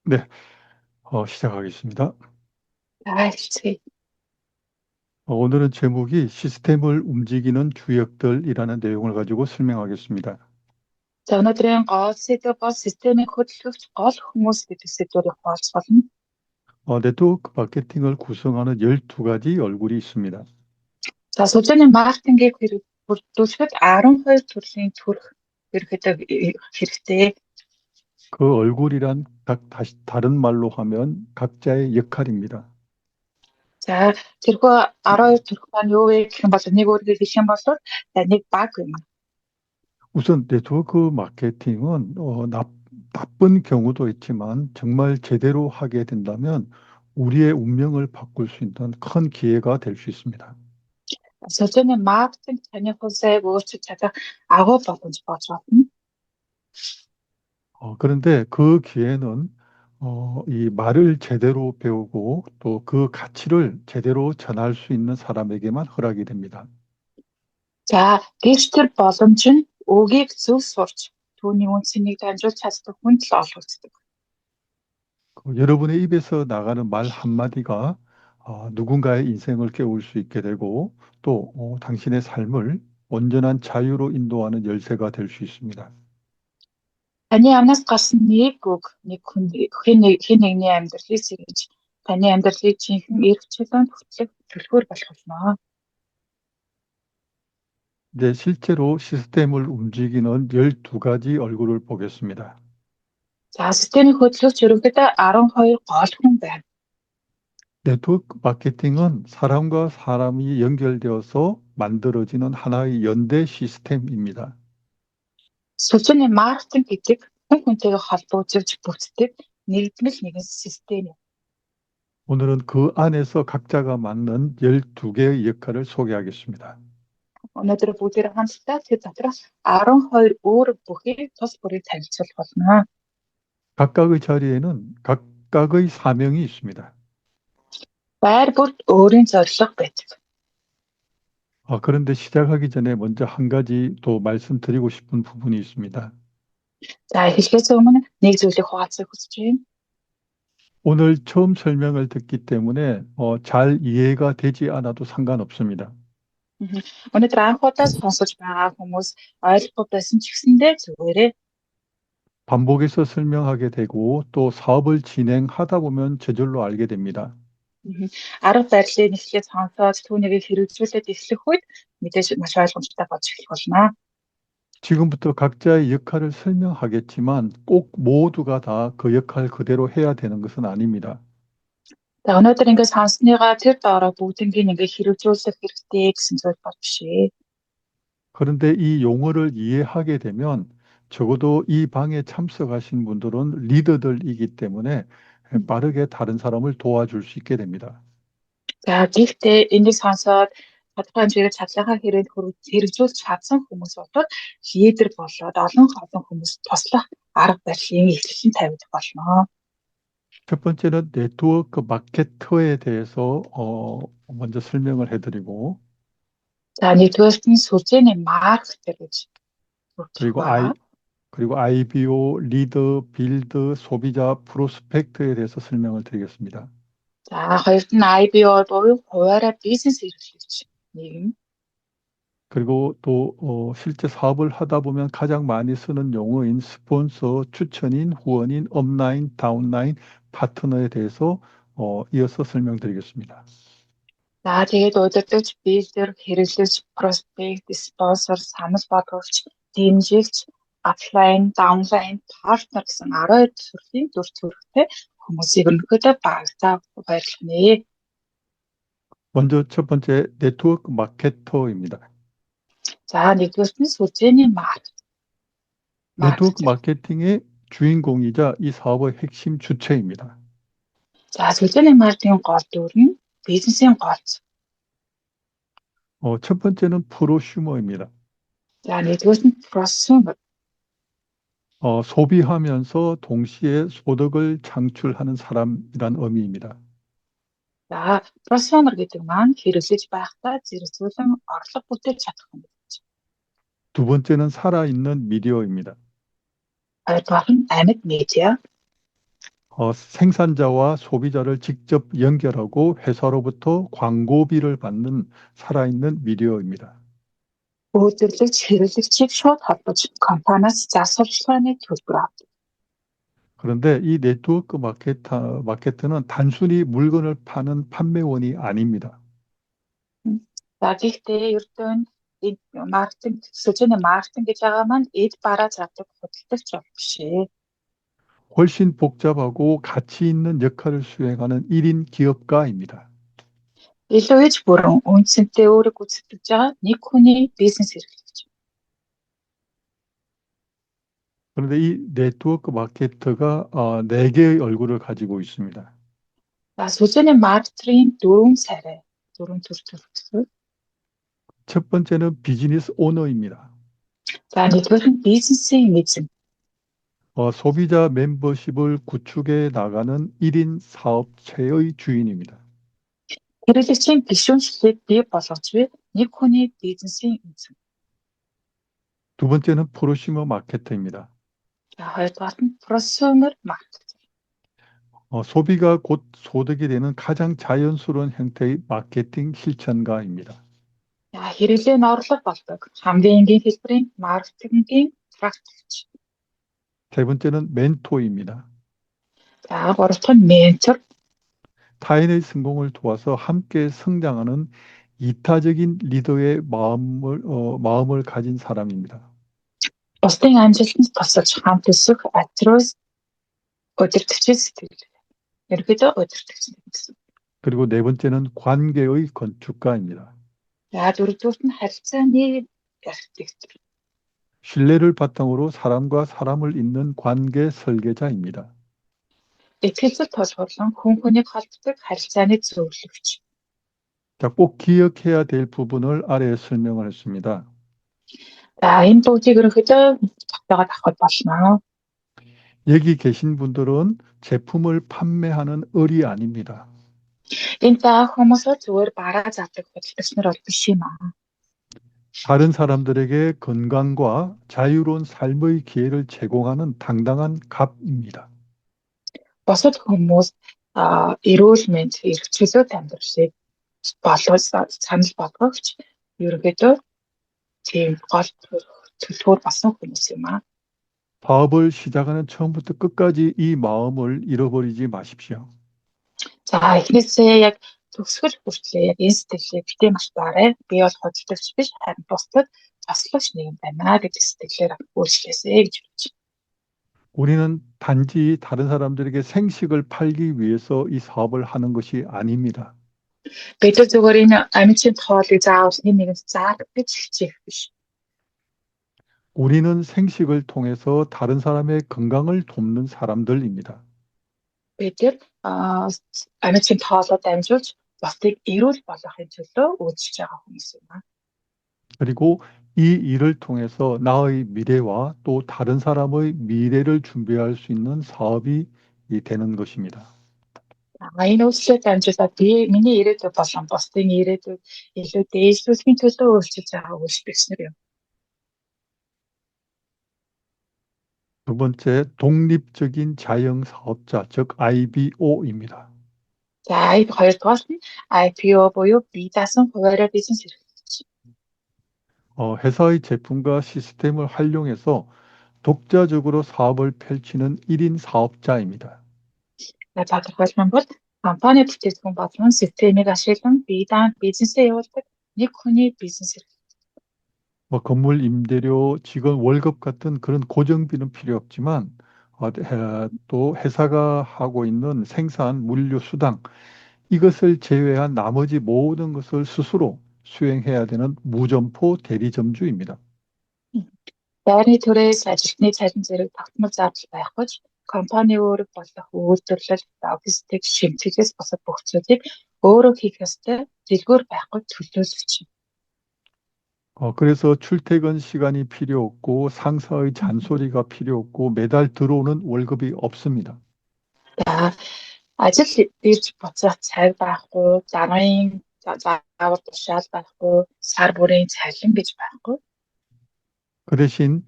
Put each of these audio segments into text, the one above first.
네, 시작하겠습니다. 알지. 오늘은 제목이 시스템을 움직이는 주역들이라는 내용을 가지고 설명하겠습니다. За өнөөдрийн гол сэдв бол системийг хөдөлгөгч гол хүмүүс гэдэг сэдвээр хуваалц болно. 네트워크 마케팅을 구성하는 12가지 얼굴이 있습니다. За сүлжээний маркетингийг бүрдүүлэхэд 12 төрлийн төрх ерөөдөө хэрэгтэй. 그 얼굴이란 다른 말로 하면 각자의 역할입니다. За тэрхүү 12 төрх маань юу вэ гэх юм бол нэг өөрөөр хэлэх юм бол нэг баг юм. 우선 네트워크 마케팅은 나쁜 경우도 있지만 정말 제대로 하게 된다면 우리의 운명을 바꿀 수 있는 큰 기회가 될 수 있습니다. Сүлжээний маркетинг таны хувьсаа өөрчилж чадах агуу боломж болж байна. 그런데 그 기회는 이 말을 제대로 배우고 또 그 가치를 제대로 전할 수 있는 사람에게만 허락이 됩니다. За гэвч тэр боломж нь үгийг зөв сурч түүний үнцнийг дамжуулж чаддаг хүнд л олгогддог. 여러분의 입에서 나가는 말 한마디가 누군가의 인생을 깨울 수 있게 되고 또 당신의 삶을 온전한 자유로 인도하는 열쇠가 될 수 있습니다. Таны амнаас гарсан нэг үг нэг хэн нэгний амьдралыг сэргийж таны амьдралыг жинхэнэ эрх чөлөөнд хөтлөх төлхөөр болох болно. 이제 실제로 시스템을 움직이는 12가지 얼굴을 보겠습니다. За системийн хөдөлгөгч ерөнхийдөө 12 гол хүн байна. 네트워크 마케팅은 사람과 사람이 연결되어서 만들어지는 하나의 연대 시스템입니다. Сүлжээний маркетинг гэдэг хүн хүнтэйгээ холбогдож бүтдэг нэгдмэл нэгэн систем юм. 오늘은 그 안에서 각자가 맡는 12개의 역할을 소개하겠습니다. Өнөөдөр бүгдээр хамтдаа тэр дотроос 12 өөр бүхий тус бүрийг танилцуулах болно. 각각의 자리에는 각각의 사명이 있습니다. Байр бүрд өөрийн зорилго байдаг. 그런데 시작하기 전에 먼저 한 가지 또 말씀드리고 싶은 부분이 있습니다. За эхлэхээс өмнө нэг зүйлийг хуваалцах хүсэж байна. 오늘 처음 설명을 듣기 때문에 잘 이해가 되지 않아도 상관없습니다. Өнөөдөр анх удаа сонсож байгаа хүмүүс ойлгохгүй байсан ч гэсэндээ зүгээрээ. 반복해서 설명하게 되고 또 사업을 진행하다 보면 저절로 알게 됩니다. Арга барилыг нэхлээ сонсоод түүнийг хэрэгжүүлээд эхлэх үед мэдээж маш ойлгомжтой болж эхлэх болно. 지금부터 각자의 역할을 설명하겠지만 꼭 모두가 다 그 역할 그대로 해야 되는 것은 아닙니다. За өнөөдөр ингээд сонссныгаа тэр доороо бүгднийг ингээд хэрэгжүүлэх хэрэгтэй гэсэн зүйл бол биш ээ. 그런데 이 용어를 이해하게 되면 적어도 이 방에 참석하신 분들은 리더들이기 때문에 빠르게 다른 사람을 도와줄 수 있게 됩니다. За гэхдээ энийг сонсоод тодорхой хэмжээгээр чадлынхаа хэрэгт хэрэгжүүлж чадсан хүмүүс бодвол лидер болоод олон хүмүүс туслах арга барилын эхлэлийг тавьдаг болно. 첫 번째는 네트워크 마케터에 대해서 먼저 설명을 해드리고 За нэгдүгээрт нь сүлжээний маркетер гэж бүрдэх 그리고 байгаа. IBO, 리더, 빌드, 소비자, 프로스펙트에 대해서 설명을 드리겠습니다. За хоёрт нь IBO буюу хуваарай бизнес эрхлэгч нийгэм. 그리고 또 실제 사업을 하다 보면 가장 많이 쓰는 용어인 스폰서, 추천인, 후원인, 업라인, 다운라인, 파트너에 대해서 이어서 설명드리겠습니다. За тэгээд удирдагч, билдер, хэрэглэгч, проспект, спонсор, санал болгогч, дэмжигч, аплайн, даунлайн, партнер гэсэн 12 төрлийн дүр төрхтэй хүмүүсийг өнөхөдөө багтаа баярлах. 먼저 첫 번째 네트워크 마케터입니다. За нэгдүгээрт нь сүлжээний 네트워크 маркетер. 마케팅의 주인공이자 이 사업의 핵심 주체입니다. За сүлжээний маркетинг гол дүр нь бизнесийн голц. 첫 번째는 프로슈머입니다. За нэгдүгээрт нь просюмер. 소비하면서 동시에 소득을 창출하는 사람이란 의미입니다. За просюмер гэдэг маань хэрэглэж байхдаа зэрэгцүүлэн орлого бүтээж чадах юм. 두 번째는 살아있는 미디어입니다. Хоёрдугаар нь амьд медиа. 생산자와 소비자를 직접 연결하고 회사로부터 광고비를 받는 살아있는 미디어입니다. Үйлдвэрлэгч хэрэглэгчийг шууд холбож компаниас засварчилгааны төлбөр авдаг. 그런데 이 네트워크 마케트는 단순히 물건을 파는 판매원이 아닙니다. За гэхдээ ердөө нь маркетинг төсөлжний маркетинг гэж байгаа маань эд бараа зардаг худалдагч биш ээ. 훨씬 복잡하고 가치 있는 역할을 수행하는 1인 기업가입니다. Илүү иж бүрэн үндсэнтэй өөрийг гүйцэтгэж байгаа нэг хүний бизнес эрхлэгч. 그런데 이 네트워크 마케터가 4개의 얼굴을 가지고 있습니다. За сүлжээний маркетрийн дөрвөн царай, дөрвөн төр төрөлтсөн. 첫 번째는 비즈니스 오너입니다. За нэгдүгээр нь бизнесийн эзэн. 소비자 멤버십을 구축해 나가는 1인 사업체의 주인입니다. Хэрэглэгчийн гишүүнчлэлийг бий болгож буй нэг хүний бизнесийн эзэн. 두 번째는 프로시머 마케터입니다. За хоёрдугаар нь просюмер маркетинг. 소비가 곧 소득이 되는 가장 자연스러운 형태의 마케팅 실천가입니다. За хэрэглээ нь орлого болдог хамгийн энгийн хэлбэрийн маркетингийн практикч. 세 번째는 멘토입니다. За гурав дахь нь ментор. 타인의 성공을 도와서 함께 성장하는 이타적인 리더의 마음을 가진 사람입니다. Бусдын амжилтанд тусалж хамт өсөх альтруист удирдагчийн сэтгэл. Ерөнхийдөө удирдагч гэсэн. 그리고 네 번째는 관계의 건축가입니다. За дөрөвдүгürt нь харилцааны архитектор. 신뢰를 바탕으로 사람과 사람을 잇는 관계 설계자입니다. Итгэлцэл тулгуурлан хүн хүнийг холбодог харилцааны зөвлөгч. 자, 꼭 기억해야 될 부분을 아래에 설명을 했습니다. За энэ бүгдийг ерөнхийдөө тогтоогоод авах болно. 여기 계신 분들은 제품을 판매하는 을이 아닙니다. Энэ та хүмүүсээ зүгээр бараа зардаг худалдагч нар бол биш юм аа. 다른 사람들에게 건강과 자유로운 삶의 기회를 제공하는 당당한 갑입니다. Бусад хүмүүс эрүүл мэнд эрх чөлөөт амьдралыг боловч санал болгогч ерөнхийдөө тийм гол төлөвлөгөөр болсон хүмүүс юм аа. 사업을 시작하는 처음부터 끝까지 이 마음을 잃어버리지 마십시오. За эхнээсээ яг төгсгөл хүртлээр яг энэ сэтгэлийг битээ мартаарай. Би бол хөдөлгөгч биш харин бусдад туслах нэг юм байна гэдэг сэтгэлээр үйлчлээсэй гэж хэлж. 우리는 단지 다른 사람들에게 생식을 팔기 위해서 이 사업을 하는 것이 아닙니다. Бид зүгээр энэ амьд хоолыг заавал нэгэнд заах гэж хичээх биш. 우리는 생식을 통해서 다른 사람의 건강을 돕는 사람들입니다. Бид амьд хоолоо дамжуулж бусдыг эрүүл болгохын төлөө үйлчлж байгаа хүмүүс юм аа. 그리고 이 일을 통해서 나의 미래와 또 다른 사람의 미래를 준비할 수 있는 사업이 되는 것입니다. Энэ үйлчлэлээр дамжуулаад би миний ирээдүйд болон бусдын ирээдүйд илүү дээшлүүлэхийн төлөө үйлчлж байгаа үйлчлэгч нар юм. 두 번째, 독립적인 자영 사업자, 즉 IBO입니다. За хоёрдугаар нь IPO буюу бие даасан хуваарай бизнес эрхлэгч. 회사의 제품과 시스템을 활용해서 독자적으로 사업을 펼치는 1인 사업자입니다. За тодорхойлох юм бол компани бүтээгдэхүүн болон системийг ашиглан бие даан бизнесээ явуулдаг нэг хүний бизнес эрхлэгч. 건물 임대료, 직원 월급 같은 그런 고정비는 필요 없지만 또 회사가 하고 있는 생산, 물류, 수당 이것을 제외한 나머지 모든 것을 스스로 수행해야 되는 무점포 대리점주입니다. Байрны төрөөс ажилтны цалин зэрэг тогтмол зардал байхгүй ч компани өөрөг болох үйлдвэрлэл, логистик, шимтгэлээс босоод бүх зүйлийг өөрөө хийх ёстой дэлгүүр байхгүй төлөөлөгч. 그래서 출퇴근 시간이 필요 없고 상사의 잔소리가 필요 없고 매달 들어오는 월급이 없습니다. За ажил ирж буцах цаг байхгүй, даргын заавар тушаал байхгүй, сар бүрийн цалин гэж байхгүй. 그 대신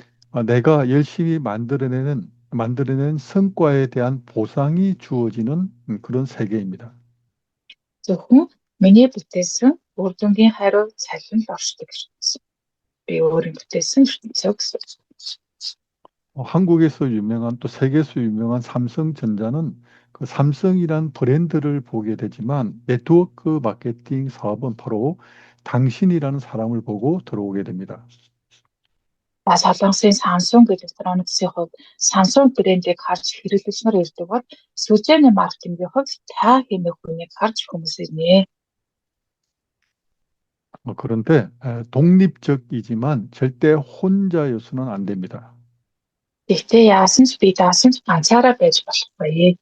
내가 열심히 만들어내는 만들어낸 성과에 대한 보상이 주어지는 그런 세계입니다. Зөвхөн миний бүтээсэн үр дүнгийн хариу цалин л оршдог ертөнцийн. Би өөрийн бүтээсэн ертөнцөө гэсэн. 한국에서 유명한 또 세계에서 유명한 삼성전자는 그 삼성이란 브랜드를 보게 되지만 네트워크 마케팅 사업은 바로 당신이라는 사람을 보고 들어오게 됩니다. За Солонгосын Samsung гэх электрониксын хувьд Samsung брэндийг харж хэрэглэгч нар ирдэг бол сүлжээний маркетингийн хувьд та хэмээх хүнийг харж хүмүүс ирнэ. 그런데 독립적이지만 절대 혼자여서는 안 됩니다. Гэхдээ яасан ч би даасан ч ганцаараа байж болохгүй.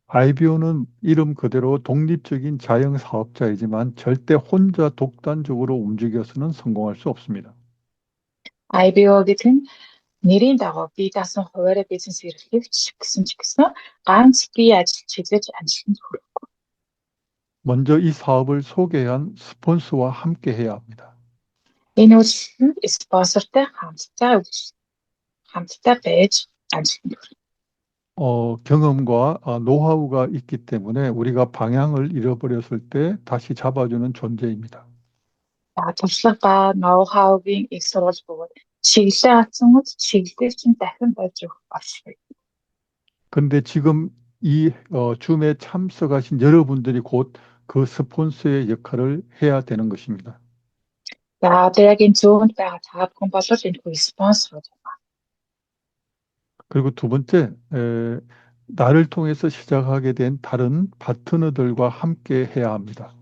IBO는 이름 그대로 독립적인 자영 사업자이지만 절대 혼자 독단적으로 움직여서는 성공할 수 없습니다. IBO гэдэг нь нэрийн дагуу бие даасан хуваарай бизнес эрхлэгч гэсэн ч гэсэн ганц бие ажил чиглэж амжилтанд хүрэхгүй. 먼저 이 사업을 소개한 스폰서와 함께 해야 합니다. Энэ үйлчлэл нь спонсортой хамтдаа байж амжилтанд хүрэх. 경험과 노하우가 있기 때문에 우리가 방향을 잃어버렸을 때 다시 잡아주는 존재입니다. За туршлага ба ноу-хаугийн их сурвалж бөгөөд чиглэлээ атсан үед чиглэлээр чинь дахин болж өгөх болшгүй. 그런데 지금 이 줌에 참석하신 여러분들이 곧 그 스폰서의 역할을 해야 되는 것입니다. За одоо яг энэ зүүнд байгаа та бүхэн бол энэ хүү спонсор. 그리고 두 번째, 나를 통해서 시작하게 된 다른 파트너들과 함께 해야 합니다.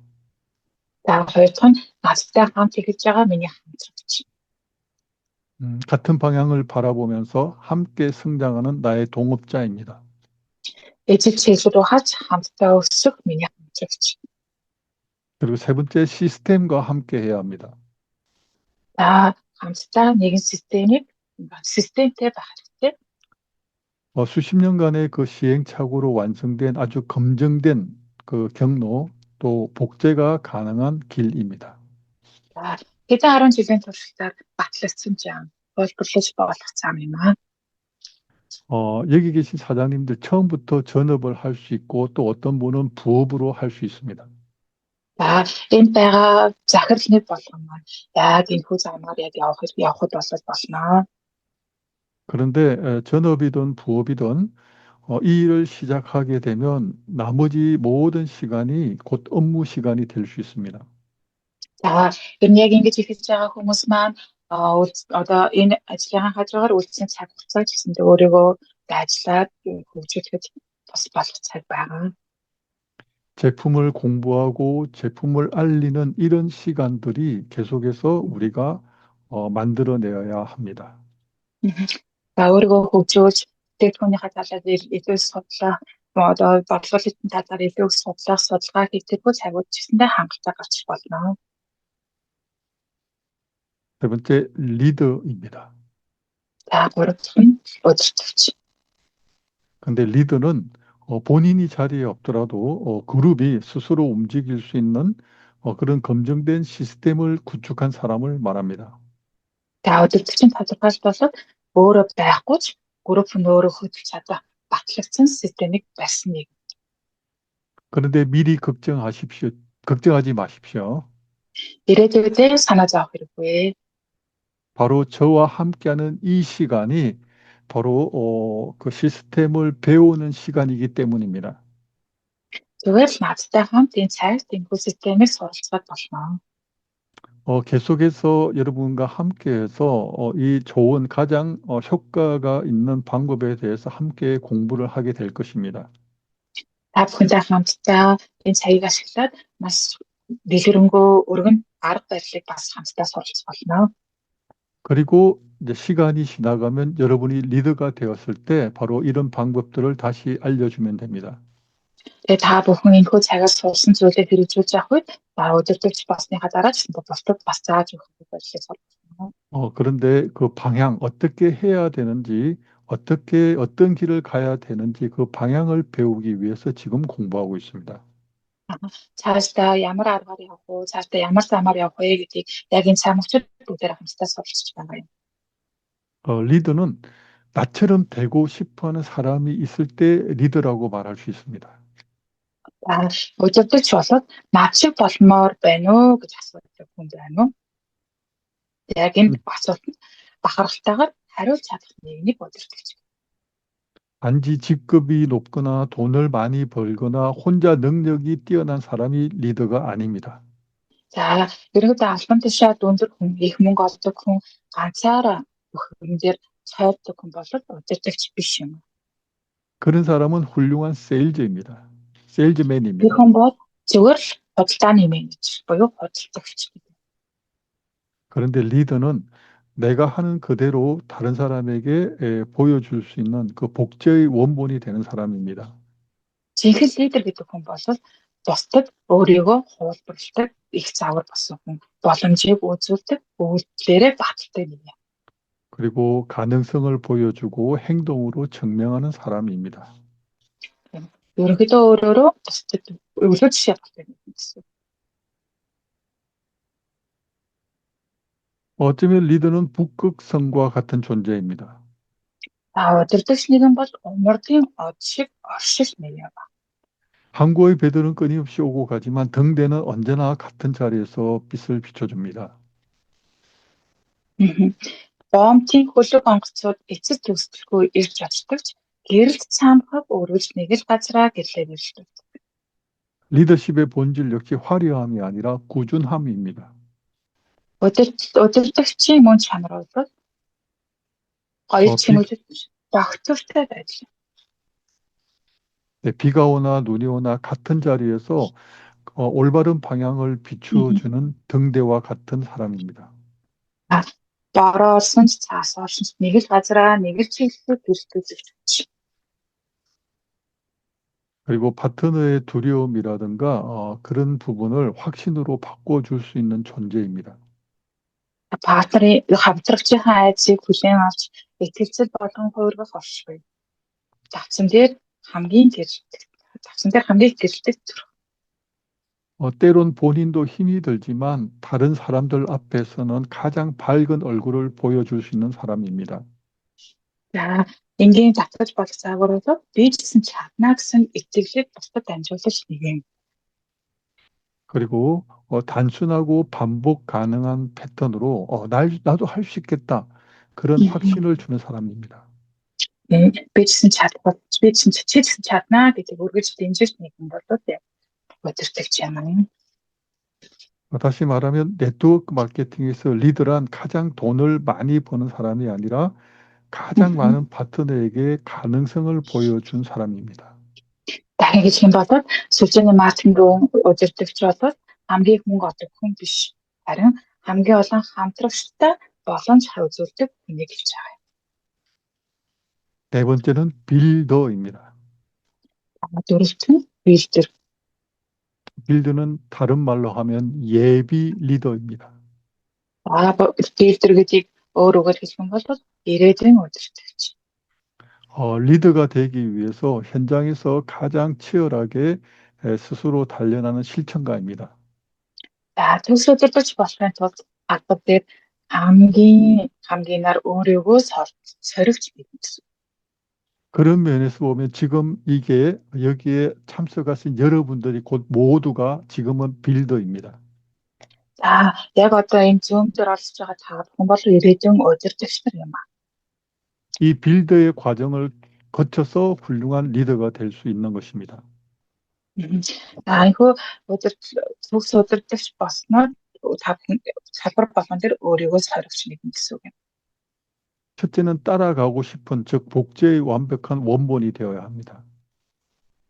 За хоёр дахь нь надтай хамт эхэлж байгаа миний хамтрагч. 같은 방향을 바라보면서 함께 성장하는 나의 동업자입니다. Эцэг чиглэл рүү харж хамтдаа өсөх миний хамтрагч. 그리고 세 번째, 시스템과 함께 해야 합니다. За хамтдаа нэгэн системтэй байх хэрэгтэй. 수십 년간의 그 시행착오로 완성된 아주 검증된 그 경로 또 복제가 가능한 길입니다. За хэдэн 10 жилийн туршлагаар батлагдсан зам боловсруулж болох зам юм аа. 여기 계신 사장님들 처음부터 전업을 할 수 있고 또 어떤 분은 부업으로 할 수 있습니다. За энд байгаа захирлны болгоно маань яг энэ хүү замаар яг явахд болно. 그런데 전업이든 부업이든 이 일을 시작하게 되면 나머지 모든 시간이 곧 업무 시간이 될 수 있습니다. За ер нь яг ингэж ихэж байгаа хүмүүс маань одоо энэ ажлын хажуугаар үлдсэн цаг хугацаа гэсэндээ өөрийгөө ажиллаад хөгжүүлэхэд бас болох цаг байгаа. 제품을 공부하고 제품을 알리는 이런 시간들이 계속해서 우리가 만들어내야 합니다. За өөрийгөө хөгжүүлж бүтээгдэхүүнийхээ талаар илүү судлах, одоо бодлогын талаар илүү судалгаа хийдэг бүх цагууд гэсэндээ хангалттай гарч болно. 세 번째, 리더입니다. За гурав дахь нь удирдагч. 근데 리더는 본인이 자리에 없더라도 그룹이 스스로 움직일 수 있는 그런 검증된 시스템을 구축한 사람을 말합니다. За удирдагчийн тодорхойлбол өөрөө байхгүй ч групп нь өөрөө хөдөлж чадах батлагдсан системийг барьсан нэг. 그런데 미리 걱정하지 마십시오. Ирээдүйдээ санаа зовох хэрэггүй. 바로 저와 함께하는 이 시간이 바로 그 시스템을 배우는 시간이기 때문입니다. Зүгээр л надтай хамт энэ цагт энэ системийг суралцах болно. 계속해서 여러분과 함께해서 이 좋은 가장 효과가 있는 방법에 대해서 함께 공부를 하게 될 것입니다. Та бүхэнтэй хамтдаа энэ цагийг ашиглаад маш дэлгэрэнгүй өргөн арга барилыг бас хамтдаа суралцах болно. 그리고 이제 시간이 지나가면 여러분이 리더가 되었을 때 바로 이런 방법들을 다시 알려주면 됩니다. Тэгээ та бүхэн энэ хүү цагаас сурсан зүйлээ хэрэгжүүлж явах үед удирдагч болсныхаа дараа ч бусдад бас зааж өгөх байдлыг суралцах. 그런데 그 방향 어떻게 해야 되는지 어떤 길을 가야 되는지 그 방향을 배우기 위해서 지금 공부하고 있습니다. Цаашдаа ямар аргаар явах вэ? Цаашдаа ямар замаар явах вэ гэдгийг яг энэ цаг мөчид бүгдээр хамтдаа суралцж байгаа юм. 리더는 나처럼 되고 싶어 하는 사람이 있을 때 리더라고 말할 수 있습니다. За удирдагч болоод над шиг болмоор байна уу гэж асуудаг хүн байна уу? Яг энэ 음, асуултанд бахархалтайгаар хариулж чадах нэгнийг удирдагч. 단지 직급이 높거나 돈을 많이 벌거나 혼자 능력이 뛰어난 사람이 리더가 아닙니다. За ерөнхийдөө албан тушаал өндөр хүн, их мөнгө олдог хүн, ганцаараа бүх юм дээр цайрдаг хүн бол удирдагч биш юм. 그런 사람은 훌륭한 세일즈입니다. Тэр 세일즈맨입니다. хүн бол зөвөр л худалдааны менежер буюу худалдагч. 그런데 리더는 내가 하는 그대로 다른 사람에게 보여줄 수 있는 그 복제의 원본이 되는 사람입니다. Жинхэнэ лидер гэдэг хүн бол бусдад өөрийгөө хуулбарладаг, их заавар болсон хүн, боломжийг үзүүлдэг, үйлдэлээрээ баталдаг юм. 그리고 가능성을 보여주고 행동으로 증명하는 사람입니다. Ерөнхийдөө өөрөөрөө бусдад өвлөө жишээ гаргадаг юм гэсэн. 어쩌면 리더는 북극성과 같은 존재입니다. Удирдагч нэгэн бол умардын од шиг оршил нэг юм. 항구의 배들은 끊임없이 오고 가지만 등대는 언제나 같은 자리에서 빛을 비춰줍니다. Боомтын хөлөг онгоцууд эцэс төгсдөлгүй ирж очдогч гэрэлт цаамхаг өргөж нэг л газраа гэрлээ бэлддэг. 리더십의 본질 역시 화려함이 아니라 꾸준함입니다. Удирдагчийн мөн чанар бол гоё 어, 비, чимэглэл биш. Доктортой байдал. 네, 비가 오나 눈이 오나 같은 자리에서 올바른 방향을 비추어주는 등대와 같은 사람입니다. Бороосон ч цаас орсон ч нэг л газраа нэг л чиглэлээр бэлдүүлж. 그리고 파트너의 두려움이라든가 그런 부분을 확신으로 바꿔줄 수 있는 존재입니다. Партнерын хамтрагчийн айцыг хүлээн авч итгэлцэл болгон хувиргах оршгүй. Тавцан дээр хамгийн гэрэлтэх зүрх. 때론 본인도 힘이 들지만 다른 사람들 앞에서는 가장 밝은 얼굴을 보여줄 수 있는 사람입니다. За энгийн татгаж болох загваруудад би ч гэсэн чадна гэсэн итгэлийг бусдад дамжуулж нэгэн. 그리고 단순하고 반복 가능한 패턴으로 나도 할 수 있겠다. 그런 확신을 주는 사람입니다. Би ч гэсэн чадах, би ч гэсэн чадна гэдэг үргэлж дэмжиж нэгэн болоод удирдахч юм. 다시 말하면 네트워크 마케팅에서 리더란 가장 돈을 많이 버는 사람이 아니라 가장 많은 파트너에게 가능성을 보여준 사람입니다. Дахин хэлэх юм бол сүлжээний маркетинг руу удирдахч бол хамгийн их мөнгө олдог хүн биш. Харин хамгийн олон хамтрагчтай боломж хариуцуулдаг хүнийг хэлж байгаа 네 번째는 빌더입니다. юм. Дөрөвт нь лидер. 빌드는 다른 말로 하면 예비 리더입니다. Лидер гэдгийг өөр үгээр хэлэх юм бол ирээдүйн удирдагч. 리더가 되기 위해서 현장에서 가장 치열하게 스스로 단련하는 실천가입니다. Төсөл удирдагч болохын тулд албад дээр хамгийн өөрийгөө соригч гэдэг гэсэн. 그런 면에서 보면 지금 여기에 참석하신 여러분들이 곧 모두가 지금은 빌더입니다. Яг одоо энэ зүүн дээр олсож байгаа та бүхэн бол ирээдүйн удирдагч нар юм. 이 빌더의 과정을 거쳐서 훌륭한 리더가 될 수 있는 것입니다. Айхуу төгс удирдагч болсноор та бүхэн салбар болгон дээр өөрийгөө соригч нэгэн гэсэн үг юм. 첫째는 따라가고 싶은, 즉 복제의 완벽한 원본이 되어야 합니다.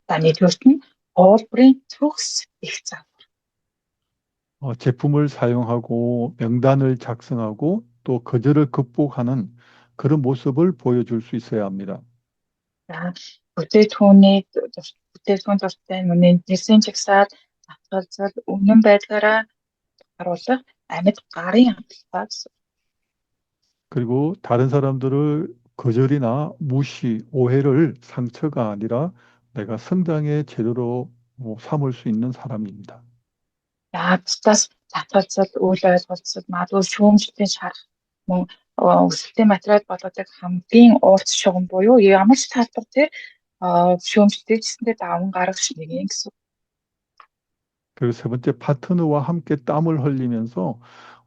Нэгдүгürt нь хуулбарын төгс их зав. 제품을 사용하고 명단을 작성하고 또 거절을 극복하는 그런 모습을 보여줄 수 있어야 합니다. Бүтээгдэхүүн дуртай нэрсийн чагсаал татгалзал үнэн байдлаараа харуулах амьд гарын амталтаа гэсэн. 그리고 다른 사람들을 거절이나 무시, 오해를 상처가 아니라 내가 성장의 재료로 삼을 수 있는 사람입니다. Бусдаас татгалзал, үйл ойлголцол, магадгүй шүүмжлэлтэй шарах мөн өсөлтийн материал болгодог хамгийн урт шугам буюу ямар ч талбар дээр шүүмжлэлтэй гэсэндээ даван гаргах нэг юм гэсэн. 그리고 세 번째, 파트너와 함께 땀을 흘리면서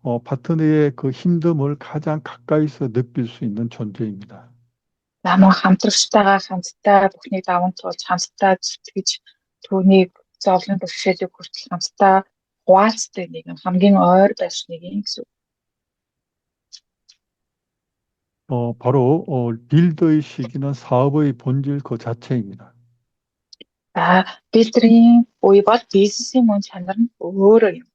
파트너의 그 힘듦을 가장 가까이서 느낄 수 있는 존재입니다. Намаа хамтрагчтайгаа хамтдаа бүхнийг даван туулж хамтдаа зүтгэж түүнийг зовлон бэрхшээлийг хүртэл хамтдаа хуваалцдаг нэгэн хамгийн ойр байш нэг юм гэсэн. 바로 빌더의 시기는 사업의 본질 그 자체입니다. Билдрийн үе бол бизнесийн мөн чанар нь өөрөө юм.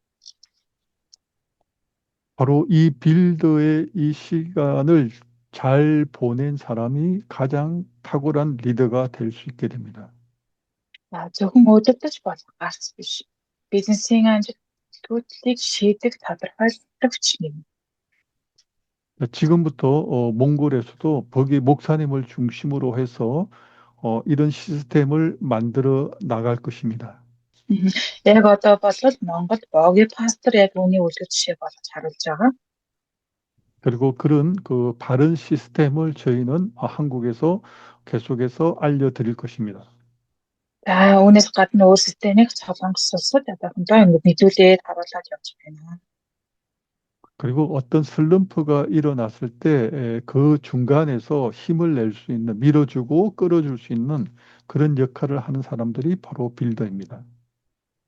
바로 이 빌더의 이 시간을 잘 보낸 사람이 가장 탁월한 리더가 될 수 있게 됩니다. Зөвхөн өдөртөж болох гарц биш. Бизнесийн амжилтуудыг шийдэх тодорхойлогч нэг. 지금부터 몽골에서도 거기 목사님을 중심으로 해서 이런 시스템을 만들어 나갈 것입니다. Яг одоо бол Монголд боги пастор яг үүний үлгэр жишээ болгож харуулж байгаа. 그리고 그런 그 바른 시스템을 저희는 한국에서 계속해서 알려드릴 것입니다. Үүнээс гадна өөр системийг Солонгос улсад одоохондоо ингэ мэдүүлээд харуулж явж байна. 그리고 어떤 슬럼프가 일어났을 때 그 중간에서 힘을 낼 수 있는, 밀어주고 끌어줄 수 있는 그런 역할을 하는 사람들이 바로 빌더입니다.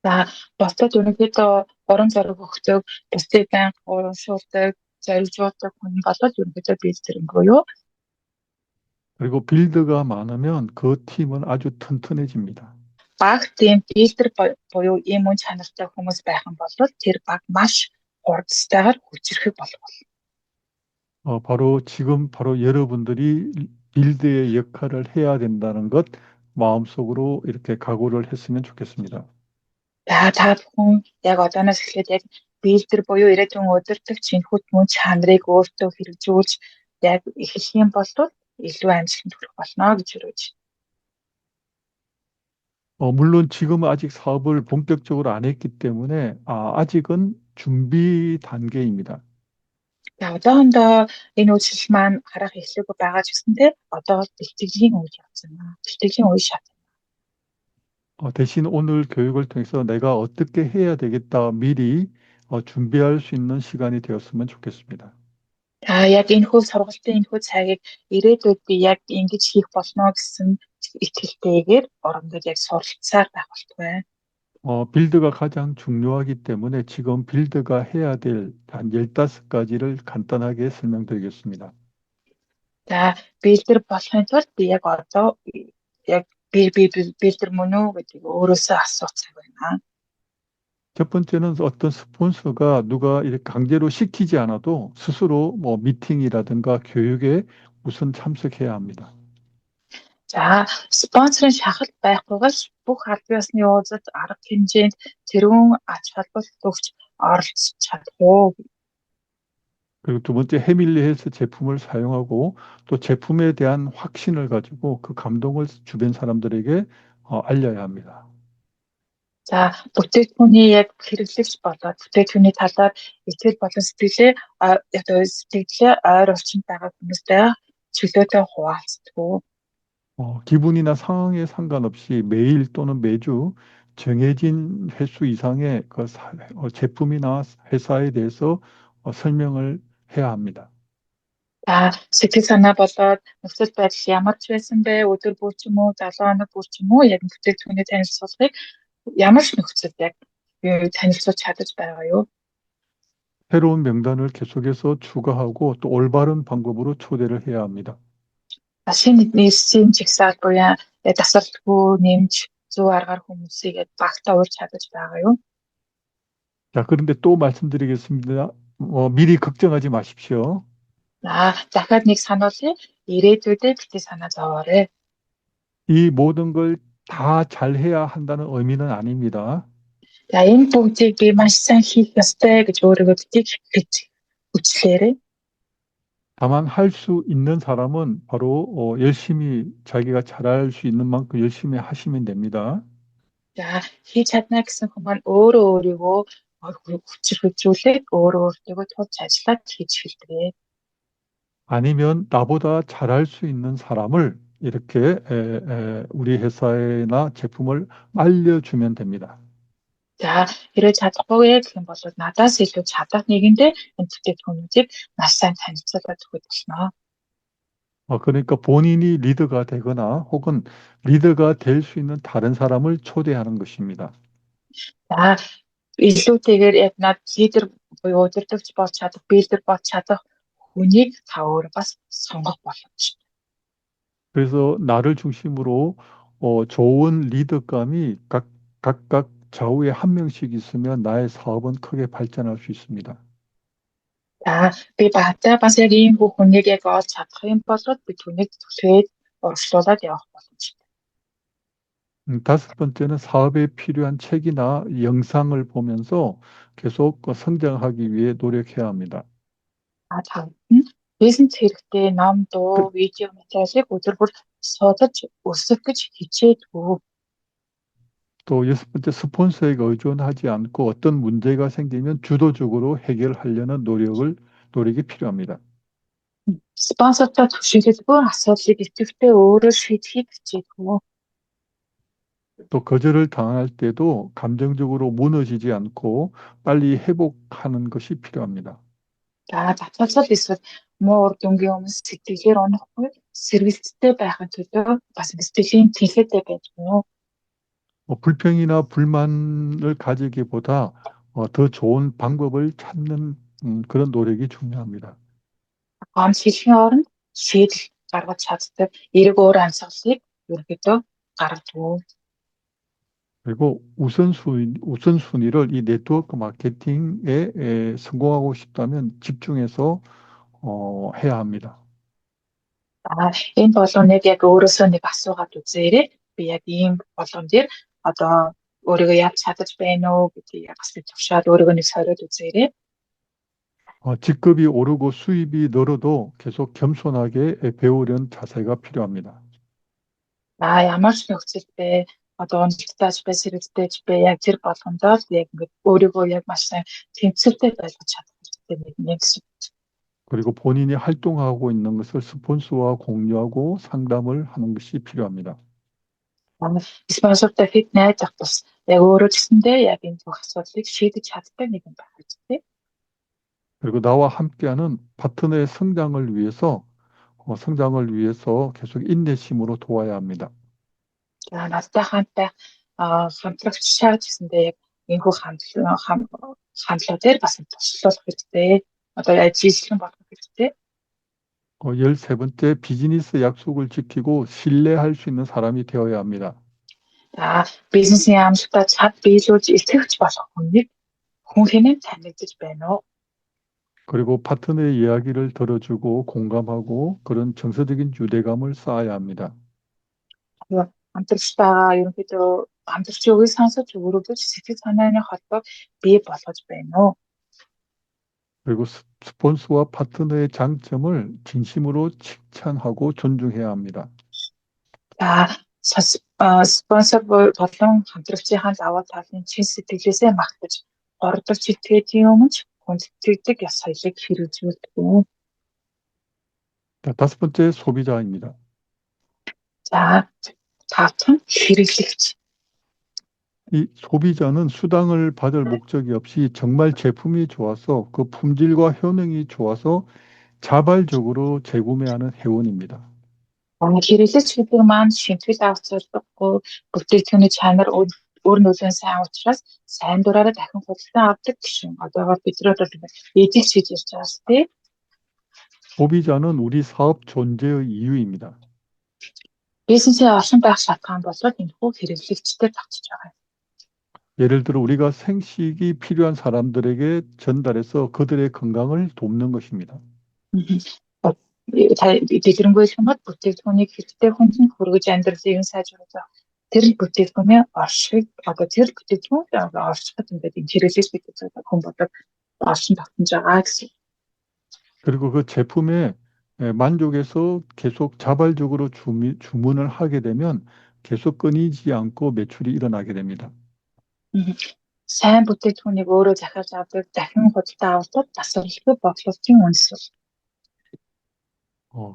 За бусдад ерөнхийдөө урам зориг өгдөг, бусдыг байнга урамшуулдаг, зорилжуулдаг хүн болоод ерөнхийдөө билдэрэнгүй юу? 그리고 빌더가 많으면 그 팀은 아주 튼튼해집니다. Баг тийм билдэр буюу ийм үн чанартай хүмүүс байх юм бол тэр баг маш хурдстайгаар хүчрэхэг болох. 바로 지금 바로 여러분들이 빌드의 역할을 해야 된다는 것 마음속으로 이렇게 각오를 했으면 좋겠습니다. Та бүхэн яг одооноос эхлээд яг билдэр буюу ирээдүйн удирдагч энэхүү мөн чанарыг өөртөө хэрэгжүүлж яг эхлэх юм бол илүү амжилтанд хүрэх болно гэж өрөөж. 물론 지금 아직 사업을 본격적으로 안 했기 때문에 아직은 준비 단계입니다. Одоохондоо энэ үйлчлэл маань харах эхлэхгүй байгаа ч гэсэндээ одоо бэлтгэлийн үйл явц юм. Бэлтгэлийн үе шат. 대신 오늘 교육을 통해서 내가 어떻게 해야 되겠다 미리 준비할 수 있는 시간이 되었으면 좋겠습니다. Яг энэхүү сургалтын энэхүү цагийг ирээдүйд би яг ингэж хийх болно гэсэн итгэлтэйгээр орондоо яг суралцаар байх болтугай. 빌드가 가장 중요하기 때문에 지금 빌드가 해야 될 한 15가지를 간단하게 설명드리겠습니다. За билдэр болохын тулд би яг одоо яг билдэр мөн үү гэдгийг өөрөөсөө асуух цаг байна. 첫 번째는 어떤 스폰서가 누가 이렇게 강제로 시키지 않아도 스스로 뭐 미팅이라든가 교육에 우선 참석해야 합니다. За спонсорын шахалт байхгүйгээр бүх аль биесны уулзалт арга хэмжээнд тэрүүн ач холбогдол өгч оролцож чадах уу? 그리고 두 번째, 해밀리 헬스 제품을 사용하고 또 제품에 대한 확신을 가지고 그 감동을 주변 사람들에게 알려야 합니다. За бүтээгдэхүүний яг хэрэглэгч болоод бүтээгдэхүүний талаар итгэл болон сэтгэлээ ойр орчинд байгаа хүмүүстэй чөлөөтэй хуваалцдаг. 기분이나 상황에 상관없이 매일 또는 매주 정해진 횟수 이상의 그 제품이나 회사에 대해서 설명을 해야 합니다. За сэтгэл санаа болоод нөхцөл байдал ямар ч байсан бэ өдөр бүр ч юм уу 7 хоног бүр ч юм уу яг бүтээгдэхүүний танилцуулгыг ямар ч нөхцөлд яг танилцуулж чадаж байгаа юу? 새로운 명단을 계속해서 추가하고 또 올바른 방법으로 초대를 해야 합니다. Шинэ нийслэлийн чигсаалт буюу тасралтгүй нэмж зөв аргаар хүмүүсийг багтаа урьж чадаж байгаа юу? 자, 그런데 또 말씀드리겠습니다. 미리 걱정하지 마십시오. Дахиад нэг сануулъя. Ирээдүйдээ бити санаа зовоорой. 이 모든 걸 다 잘해야 한다는 의미는 아닙니다. Энэ бүгдийг би маш сайн хийх ёстой гэж өөрийгөө бити гэж хүчлээрэй. 다만 할 수 있는 사람은 바로 열심히 자기가 잘할 수 있는 만큼 열심히 하시면 됩니다. За хийж чадна гэсэн хүмүүс маань өөрөө өөрийгөө хүчрхэгжүүлээд өөрөө өөртөө тулж ажиллаад хийж хэлдэг. 아니면 나보다 잘할 수 있는 사람을 이렇게 우리 회사나 제품을 알려주면 됩니다. За хэрэг чадахгүй гэх юм бол надаас илүү чадах нэгэндээ энэ бүтээгдэхүүнүүдийг маш сайн танилцуулаад өгөх болно. 그러니까 본인이 리더가 되거나 혹은 리더가 될 수 있는 다른 사람을 초대하는 것입니다. За илүүтэйгээр яг над лидер буюу удирдагч болж чадах, билдер болж чадах хүнийг та өөр бас сонгох боломжтой. 그래서 나를 중심으로 좋은 리더감이 각각 좌우에 한 명씩 있으면 나의 사업은 크게 발전할 수 있습니다. За би багтаа бас яг ийм хүнийг яг олж чадах юм бол би түүнийг төлөөд урагшлуулад явах боломжтой. 다섯 번째는 사업에 필요한 책이나 영상을 보면서 계속 성장하기 위해 노력해야 합니다. Тавд нь бизнес хэрэгтэй ном, дуу, 그- видео материалыг өдөр бүр судалж өсгөх гэж хичээдгүү. 또 여섯 번째 스폰서에게 의존하지 않고 어떤 문제가 생기면 주도적으로 해결하려는 노력이 필요합니다. Спонсортой түшиглэлгүй асуудлыг идэвхтэй өөрөө шийдэхийг хичээдгүү. 또 거절을 당할 때도 감정적으로 무너지지 않고 빨리 회복하는 것이 필요합니다. За татгалзал эсвэл муу үр дүнгийн өмнө сэтгэлээр унахгүй сэргэлттэй байхын төлөө бас сэтгэлийн тэнхээтэй байдгүй. 불평이나 불만을 가지기보다 더 좋은 방법을 찾는 그런 노력이 중요합니다. Гомд хэлхийн оронд шийдэл гаргаж чаддаг эрг өөр амьсгалыг ерөнхийдөө гаргадаг. 그리고 우선순위를 이 네트워크 마케팅에 성공하고 싶다면 집중해서 해야 합니다. Энэ болгоныг яг өөрөөсөө нэг асуугаад үзээрэй. Би яг ийм болгон дээр одоо өөрийгөө яаж чадаж байна уу гэдгийг бас би тушаад өөрийгөө нэг сориод үзээрэй. 직급이 오르고 수입이 늘어도 계속 겸손하게 배우려는 자세가 필요합니다. Ямар ч нөхцөл бэ одоо уналтайч бай сэрэгтэйч бай яг тэр болгондоо л яг ингээд өөрийгөө яг маш сайн тэмцэлтэй байлгаж чадах хэрэгтэй нэг гэсэн. 그리고 본인이 활동하고 있는 것을 스폰서와 공유하고 상담을 하는 것이 필요합니다. Спонсортой хэд найзах бас яг өөрөө ч гэсэндээ яг энэ бүх асуудлыг шийдэж чаддаг нэг юм байх хэрэгтэй. 그리고 나와 함께하는 파트너의 성장을 위해서 계속 인내심으로 도와야 합니다. Надтай хамттай хамтрагч шаа гэсэндээ яг энэхүү хандлага дээр бас туслах хэрэгтэй. Одоо ажиллах болох хэрэгтэй. 13번째, 비즈니스 약속을 지키고 신뢰할 수 있는 사람이 되어야 합니다. Бизнесийн амжилтад цад биелүүлж итгэвч болох хүн хэмээн танигдаж байна уу? 그리고 파트너의 이야기를 들어주고 공감하고 그런 정서적인 유대감을 쌓아야 합니다. Хамтрагчтайгаа ерөнхийдөө хамтрагчийн үгийг сонсож өөрөөдөө сэтгэл санааны холбоог бий болгож байна уу? 그리고 스폰서와 파트너의 장점을 진심으로 칭찬하고 존중해야 합니다. Спонсор болон хамтрагчийн даваа талын чин сэтгэлээсээ магтаж, гордолж итгэдэг юм ч хүндэтгдэг ёс соёлыг хэрэгжүүлдэг. 자, 다섯 번째, 소비자입니다. За тавтан хэрэглэгч. 이 소비자는 수당을 받을 목적이 없이 정말 제품이 좋아서 그 품질과 효능이 좋아서 자발적으로 재구매하는 회원입니다. Хэрэглэгч гэдэг маань шинтгэл авах зорилгогүй бүтээгдэхүүний чанар өөр нөлөөний сайн учраас сайн дураараа дахин худалдан авдаг гişүн. Одоогоор бидрээд бол эдийг хийж ярьж байгаа шүү дээ. 소비자는 우리 사업 존재의 이유입니다. Бизнесийн оршин байх шалтгаан болоод энэхүү хэрэглэгчтэй тогтож байгаа. 예를 들어 우리가 생식이 필요한 사람들에게 전달해서 그들의 건강을 돕는 것입니다. Дэлгэрэнгүй хэлбэл бүтээгдэхүүнийг хэрэгтэй хүнд хүргэж амьдралыг нь сайжруулах. Тэр бүтээгдэхүүний оршихыг одоо тэр бүтээгдэхүүн оршихад ингээд энэ хэрэглэж байдаг хүн бодог оршин тогтнож байгаа гэсэн. 그리고 그 제품에 만족해서 계속 자발적으로 주문을 하게 되면 계속 끊이지 않고 매출이 일어나게 됩니다. Сайн бүтээгдэхүүнийг өөрөө захиалж авдаг, дахин худалдаа авалтад тасралтгүй бодлогын үндэс.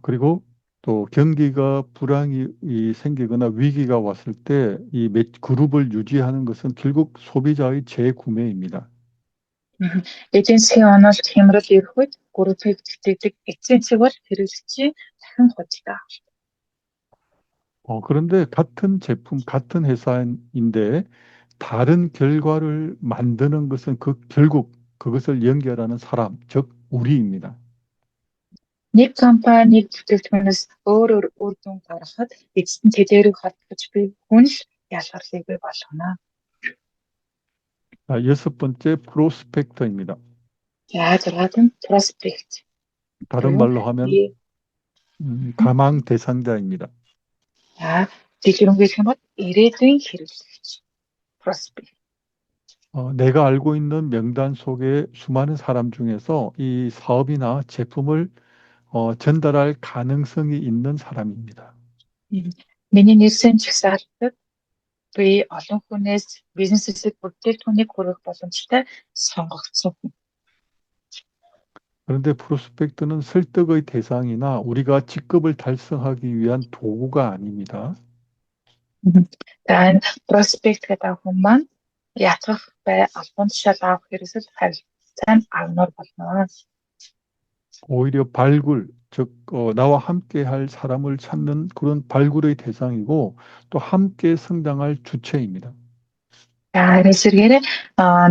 그리고 또 경기가 불황이 생기거나 위기가 왔을 때 이 그룹을 유지하는 것은 결국 소비자의 재구매입니다. Мгм. Эдийн засгийн онол хямрал ирэх үед группийг тэтгдэг эцсийн цэг бол хэрэглэгчийн дахин худалдаа. 그런데 같은 제품, 같은 회사인데 다른 결과를 만드는 것은 결국 그것을 연결하는 사람, 즉 우리입니다. Нэг компани нэг бүтээгдэхүүнээс өөр өөр үр дүн гаргахад эцэст нь тэдгээрийг холбож буй хүн л ялгарлыг бий болгоно. 자, 여섯 번째 프로스펙터입니다. За 6-аад нь проспект 다른 буюу 말로 하면 가망 대상자입니다. за дэлгэрэнгүй гэх юм бол ирээдүйн хэрэглэгч проспект. 내가 알고 있는 명단 속에 수많은 사람 중에서 이 사업이나 제품을 전달할 가능성이 있는 사람입니다. Миний нэрсэн чагсаалтад би олон хүнээс бизнесээс бүтээгдэхүүнийг хүргэх боломжтой сонгогдсон хүн. 그런데 프로스펙트는 설득의 대상이나 우리가 직급을 달성하기 위한 도구가 아닙니다. За энэ проспект гэдэг хүн маань ятгах бай албан тушаал авах хэрэгсэл харилцаа нь авнаар болно. 오히려 발굴, 즉 나와 함께 할 사람을 찾는 그런 발굴의 대상이고 또 함께 성장할 주체입니다. За хэрэгсэргээрээ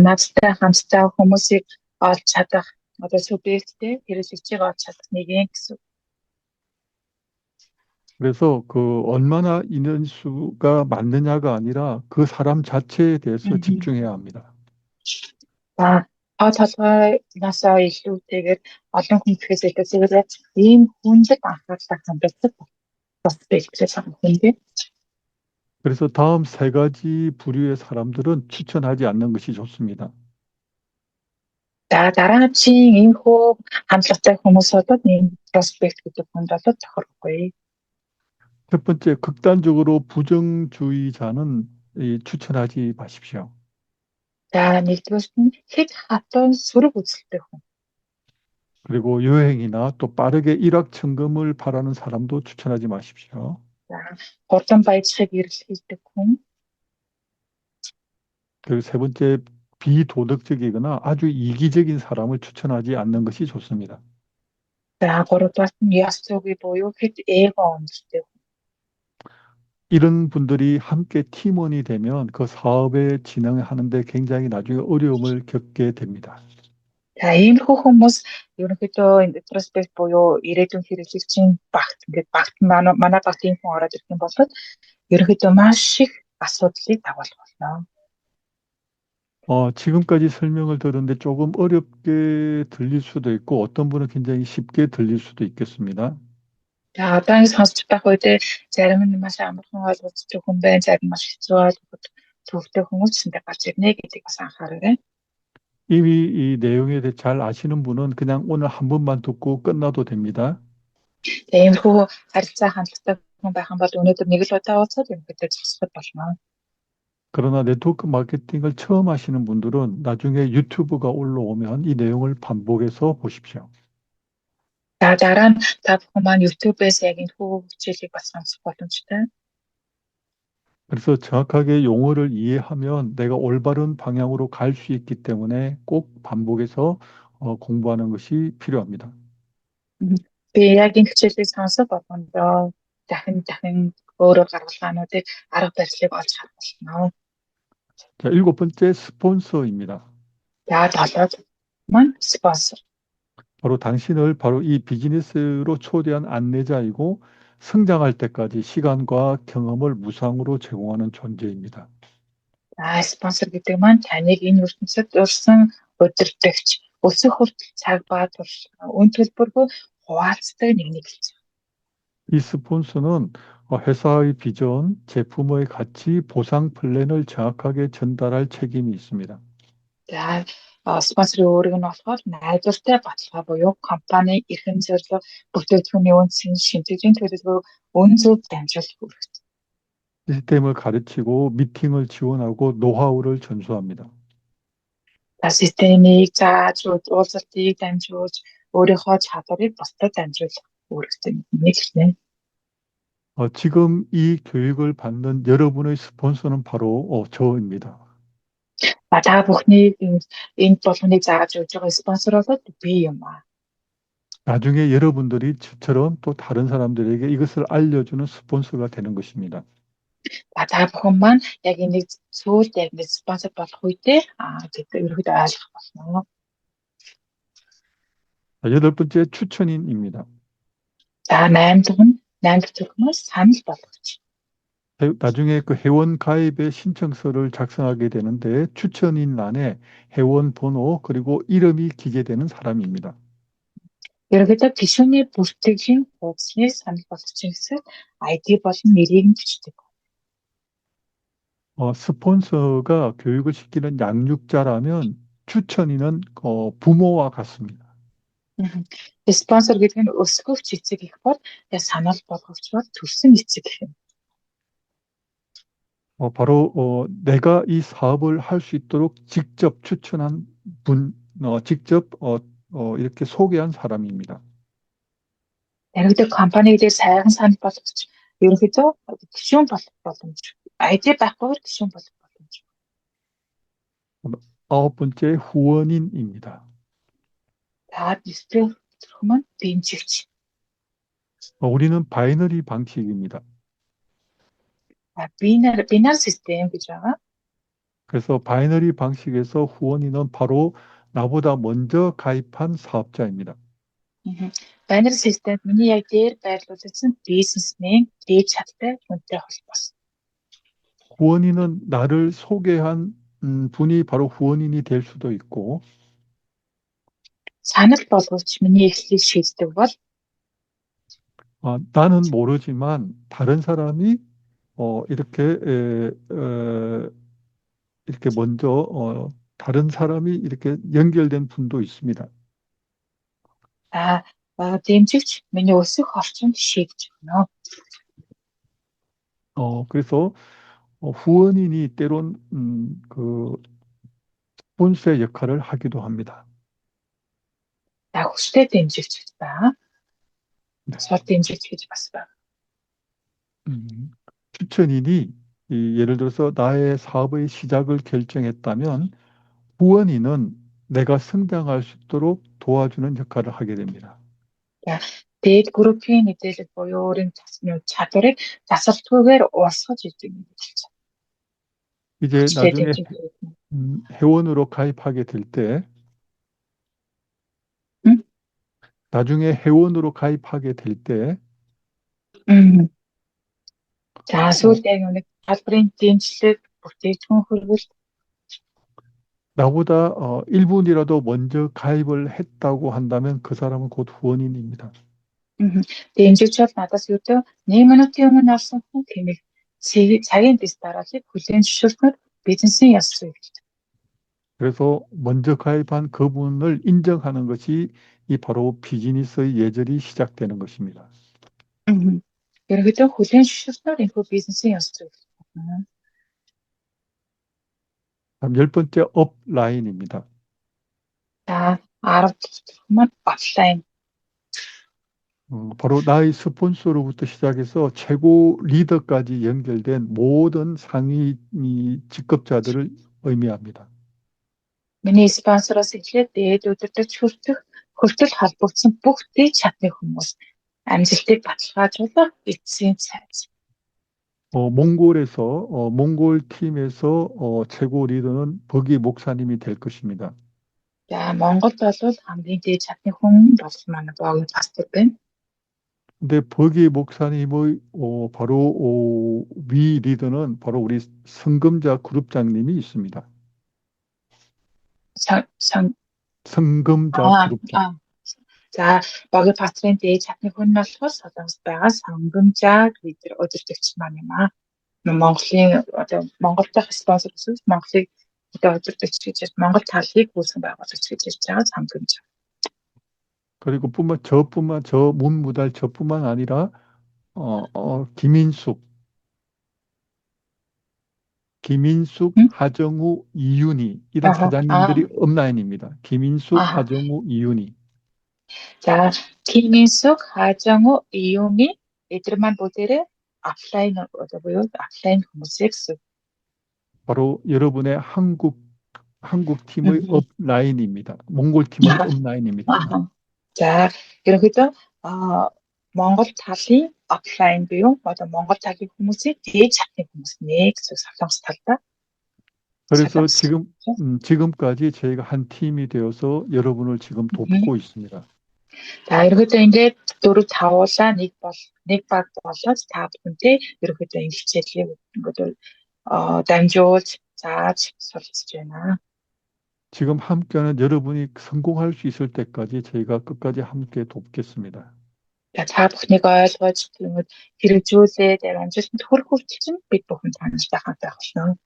надтай хамтдаа хүмүүсийг олж чадах одоо субъекттэй хэрэглэгчийг олж чадах нэг юм гэсэн. 그래서 얼마나 인원수가 많느냐가 아니라 그 사람 자체에 대해서 집중해야 합니다. За толгойносоо илүүтэйгээр олон хүн гэхээс илүүтэйгээр ийм хүндэт анхаарлаа хандуулдаг проспекттэй санахынгүй. 그래서 다음 세 가지 부류의 사람들은 추천하지 않는 것이 좋습니다. За дараагийн энэхүү хандлагатай хүмүүсүүдэд ийм проспект гэдэг хүнд бол тохирохгүй. 첫 번째, 극단적으로 부정주의자는 추천하지 마십시오. За нэгдүгээрт нь хэд хатан сөрөг үзэлтэй хүн. 그리고 여행이나 또 빠르게 일확천금을 바라는 사람도 추천하지 마십시오. За хурдан баяжхийг эрэлхийлдэг хүн. 그리고 세 번째, 비도덕적이거나 아주 이기적인 사람을 추천하지 않는 것이 좋습니다. За гуравдугаар нь яс зүгий буюу хэд эго онцтой хүн. 이런 분들이 함께 팀원이 되면 그 사업에 진행하는데 굉장히 나중에 어려움을 겪게 됩니다. За иймэрхүү хүмүүс ерөнхийдөө энэ проспект буюу ирээдүйн хэрэглэгчийн багт ингээд багт манай багт ийм хүн ороод ирэх юм бол ерөнхийдөө маш их асуудлыг дагуулах болно. 지금까지 설명을 들었는데 조금 어렵게 들릴 수도 있고 어떤 분은 굉장히 쉽게 들릴 수도 있겠습니다. За одоо ингэ сонсч байх үедээ зарим нь маш амархан ойлгогдчих хүн байна, зарим маш хэцүү ойлгоход төвтэй хүмүүс зөндөө гарч ирнэ гэдгийг бас анхаараарай. 이미 이 내용에 대해 잘 아시는 분은 그냥 오늘 한 번만 듣고 끝나도 됩니다. За иймэрхүү харилцаа хандлагатай хүн байх юм бол өнөөдөр нэг л удаа уулзаад ерөнхийдөө зогсоход болно. 그러나 네트워크 마케팅을 처음 하시는 분들은 나중에 유튜브가 올라오면 이 내용을 반복해서 보십시오. За дараа нь та бүхэн маань YouTube-ээс яг энэ хүү хичээлийг бас сонсох боломжтой. 그래서 정확하게 용어를 이해하면 내가 올바른 방향으로 갈 수 있기 때문에 꼭 반복해서 공부하는 것이 필요합니다. Би яг энэ хичээлийг сонсох болгондоо дахин өөрөөр гаргалгаануудыг арга барилыг олж харах болно. 자, 일곱 번째 스폰서입니다. За долоод маань спонсор. 바로 당신을 바로 이 비즈니스로 초대한 안내자이고 성장할 때까지 시간과 경험을 무상으로 제공하는 존재입니다. За спонсор гэдэг маань таныг энэ ертөнцид урьсан удирдагч, өсөх хүртэл цаг ба үн төлбөргүй хуваалцдаг нэг хэлж. 이 스폰서는 회사의 비전, 제품의 가치, 보상 플랜을 정확하게 전달할 책임이 있습니다. За спонсорын үүрэг нь болохоор найдвартай баталгаа буюу компани эрхэм зорилго, бүтээгдэхүүний үндсэн шинжилгээний төлөвлөгөө үн зөв дамжуулах үүрэгтэй. 시스템을 가르치고 미팅을 지원하고 노하우를 전수합니다. За системийг зааж уулзалтыг дамжуулж өөрийнхөө чадварыг бусдад дамжуулах. өөрөөсөө мэднэ гэлээ. 지금 이 교육을 받는 여러분의 스폰서는 바로 저입니다. Та бүхний энэ болгоныг зааж өгж байгаа спонсор бол би юм аа. 나중에 여러분들이 저처럼 또 다른 사람들에게 이것을 알려주는 스폰서가 되는 것입니다. Та бүхэн маань яг энийг сүүлд яг нэг спонсор болох үедээ гэдэг ерөөд ойлгох болно. 여덟 번째 추천인입니다. За 8 дахь зөвхөн санал болгоч. 나중에 그 회원 가입의 신청서를 작성하게 되는데 추천인란에 회원 번호 그리고 이름이 기재되는 사람입니다. Ерөөдөө гишүүний бүртгэлийн хуудасныг санал болгоч гэсэн ID болон нэрийг нь бичдэг. 스폰서가 교육을 시키는 양육자라면 추천인은 부모와 같습니다. Спонсор гэдэг нь өсгөгч эцэг их бол яг санал болгогч бол төрсэн эцэг их юм. 바로 내가 이 사업을 할 수 있도록 직접 추천한 분, 직접 이렇게 소개한 사람입니다. Ерөөдөө компаниг дээр сайхан санал болгоч ерөөдөө гишүүн болох боломж. ID байхгүйгээр гишүүн болох боломж. 아홉 번째 후원인입니다. За 9 зөвхөн дэмжигч. 우리는 바이너리 방식입니다. 비나리 시스템 гэж байгаа. 그래서 바이너리 방식에서 후원인은 바로 나보다 먼저 가입한 사업자입니다. Binary системд миний яг дээр байрлуулсан бизнесмен дээд чадтай хүнтэй холбоос. 후원인은 나를 소개한 분이 바로 후원인이 될 수도 있고 Санал болгогч миний эхлэлийг шийддэг бол 나는 모르지만 다른 사람이 이렇게 먼저 다른 사람이 이렇게 연결된 분도 있습니다. дэмжигч миний өсөх орчинд шийдэж өгнө. 그래서 후원인이 때론 그 스폰서의 역할을 하기도 합니다. Хүчтэй дэмжигч байна. Сул дэмжигч гэж бас байна. 추천인이 예를 들어서 나의 사업의 시작을 결정했다면 후원인은 내가 성장할 수 있도록 도와주는 역할을 하게 됩니다. Дээд группийн мэдээлэл буюу өөрийн чадварыг засалтгүйгээр уусгаж идэг юм гэж. 이제 나중에 회원으로 가입하게 될 때, 나중에 회원으로 가입하게 될 때, За сүүлд яг нэг салбарын дэмжлэг бүтээгдэхүүн хөрвөл 나보다 1분이라도 먼저 가입을 했다고 한다면 그 사람은 곧 후원인입니다. дэмжигч бол надаас ердөө 1 минутын өмнө авсан хүн тэмийг цагийн дэс дараалыг хүлээн зөвшөөрснөөр бизнесийн яс зүйл. 그래서 먼저 가입한 그분을 인정하는 것이 이 바로 비즈니스의 예절이 시작되는 것입니다. Ерөнхийдөө хүлээн зөвшөөрснөөр энэ бизнесийн яс зүйл. 다음 10번째 업라인입니다. 자, 10 дахь офлайн. 바로 나의 스폰서로부터 시작해서 최고 리더까지 연결된 모든 상위 직급자들을 의미합니다. Миний спонсороос эхлээд дээд удирдагч хүртэл холбогдсон бүх дээд чадны хүмүүс амжилтыг баталгаажуулах эцсийн цайз. 몽골 팀에서 최고 리더는 버기 목사님이 될 것입니다. За, Монголд бол хамгийн дээд чадны хүн бол манай Боги пастор байна. 근데 버기 목사님의 바로 위 리더는 바로 우리 성금자 그룹장님이 있습니다. 성금자 그룹장. За, Боги пастрын дээд чадны хүн нь болохоор Солонгост байгаа сонгомжаа лидер удирдагч маань юм аа. Монгол дахь спонсор гэсэн Монголыг удирдагч гэж Монгол талыг үүсгэн байгуулагч гэж ярьж байгаа сонгомж. 그리고 저뿐만 아니라 김인숙, 하정우, 이윤희 이런 사장님들이 업라인입니다. 김인숙, 하정우, 이윤희. За, 팀ийн сүг хаажаагүй июуны эдгээр маань бүгдээрээ офлайн одоо буюу офлайн хүмүүсийг сүг. 바로 여러분의 한국 팀의 음. 업라인입니다. 몽골 팀의 업라인입니다. 아하. За, ерөнхийдөө Монгол талын офлайн буюу одоо Монгол талын хүмүүсийг дээж чадсан хүмүүс нэ гэсэн солонгос талдаа 그래서 солонгос. 지금까지 저희가 한 팀이 되어서 여러분을 지금 돕고 있습니다. За, ерөнхийдөө ингээд 4 5-уулаа нэг баг болоод та бүхэнтэй ерөнхийдөө энэ хичээлийг ингээд дамжуулж зааж суралцж байна. 지금 함께하는 여러분이 성공할 수 있을 때까지 저희가 끝까지 함께 돕겠습니다. За, та бүхнийг ойлгож тэгмэд хэрэгжүүлээд амжилтанд хүрэх хүртэл чинь бид бүхэн танилцах хамтах болно.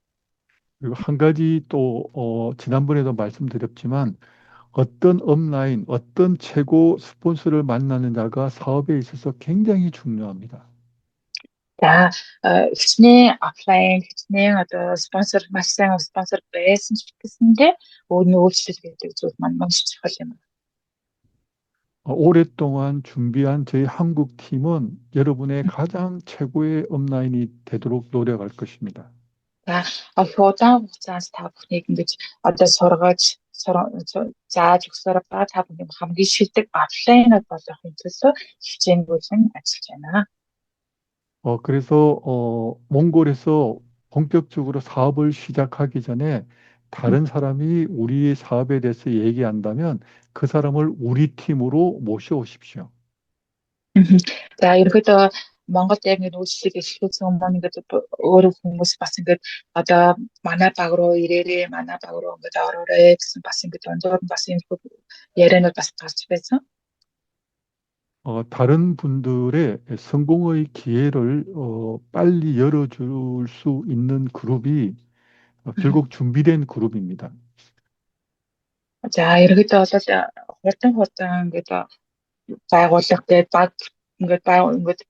그리고 한 가지 또 지난번에도 말씀드렸지만 어떤 업라인, 어떤 최고 스폰서를 만나느냐가 사업에 있어서 굉장히 중요합니다. За, хичнээн офлайн, хичнээн одоо спонсор маш сайн спонсор байсан ч гэсэндээ өөрийн өөрчлөлт гэдэг зүйл маань маш чухал юм. 오랫동안 준비한 저희 한국 팀은 여러분의 가장 최고의 업라인이 되도록 노력할 것입니다. За, удаан хугацаанд та бүхнийг ингэж одоо сургаж зааж өгсөөр ба та бүхний хамгийн шилдэг офлайнод болгохын төлөө хичээнгүйлэн ажиллаж байна. 그래서 몽골에서 본격적으로 사업을 시작하기 전에 다른 사람이 우리 사업에 대해서 얘기한다면 그 사람을 우리 팀으로 모셔오십시오. За, ерөнхийдөө Монголд яг нэг үйлчлэг эхлүүлсэн өмнө ингээд өөрөө хүмүүс бас ингээд одоо манай баг руу ирээрээ, манай баг руу ингээд ороорой гэсэн бас ингээд ондор бас юм ярианууд бас гарч байсан. 다른 분들의 성공의 기회를 빨리 열어줄 수 있는 그룹이 결국 준비된 그룹입니다. За, ерөнхийдөө бол хурдан ингээд байгууллагатай баг ингээд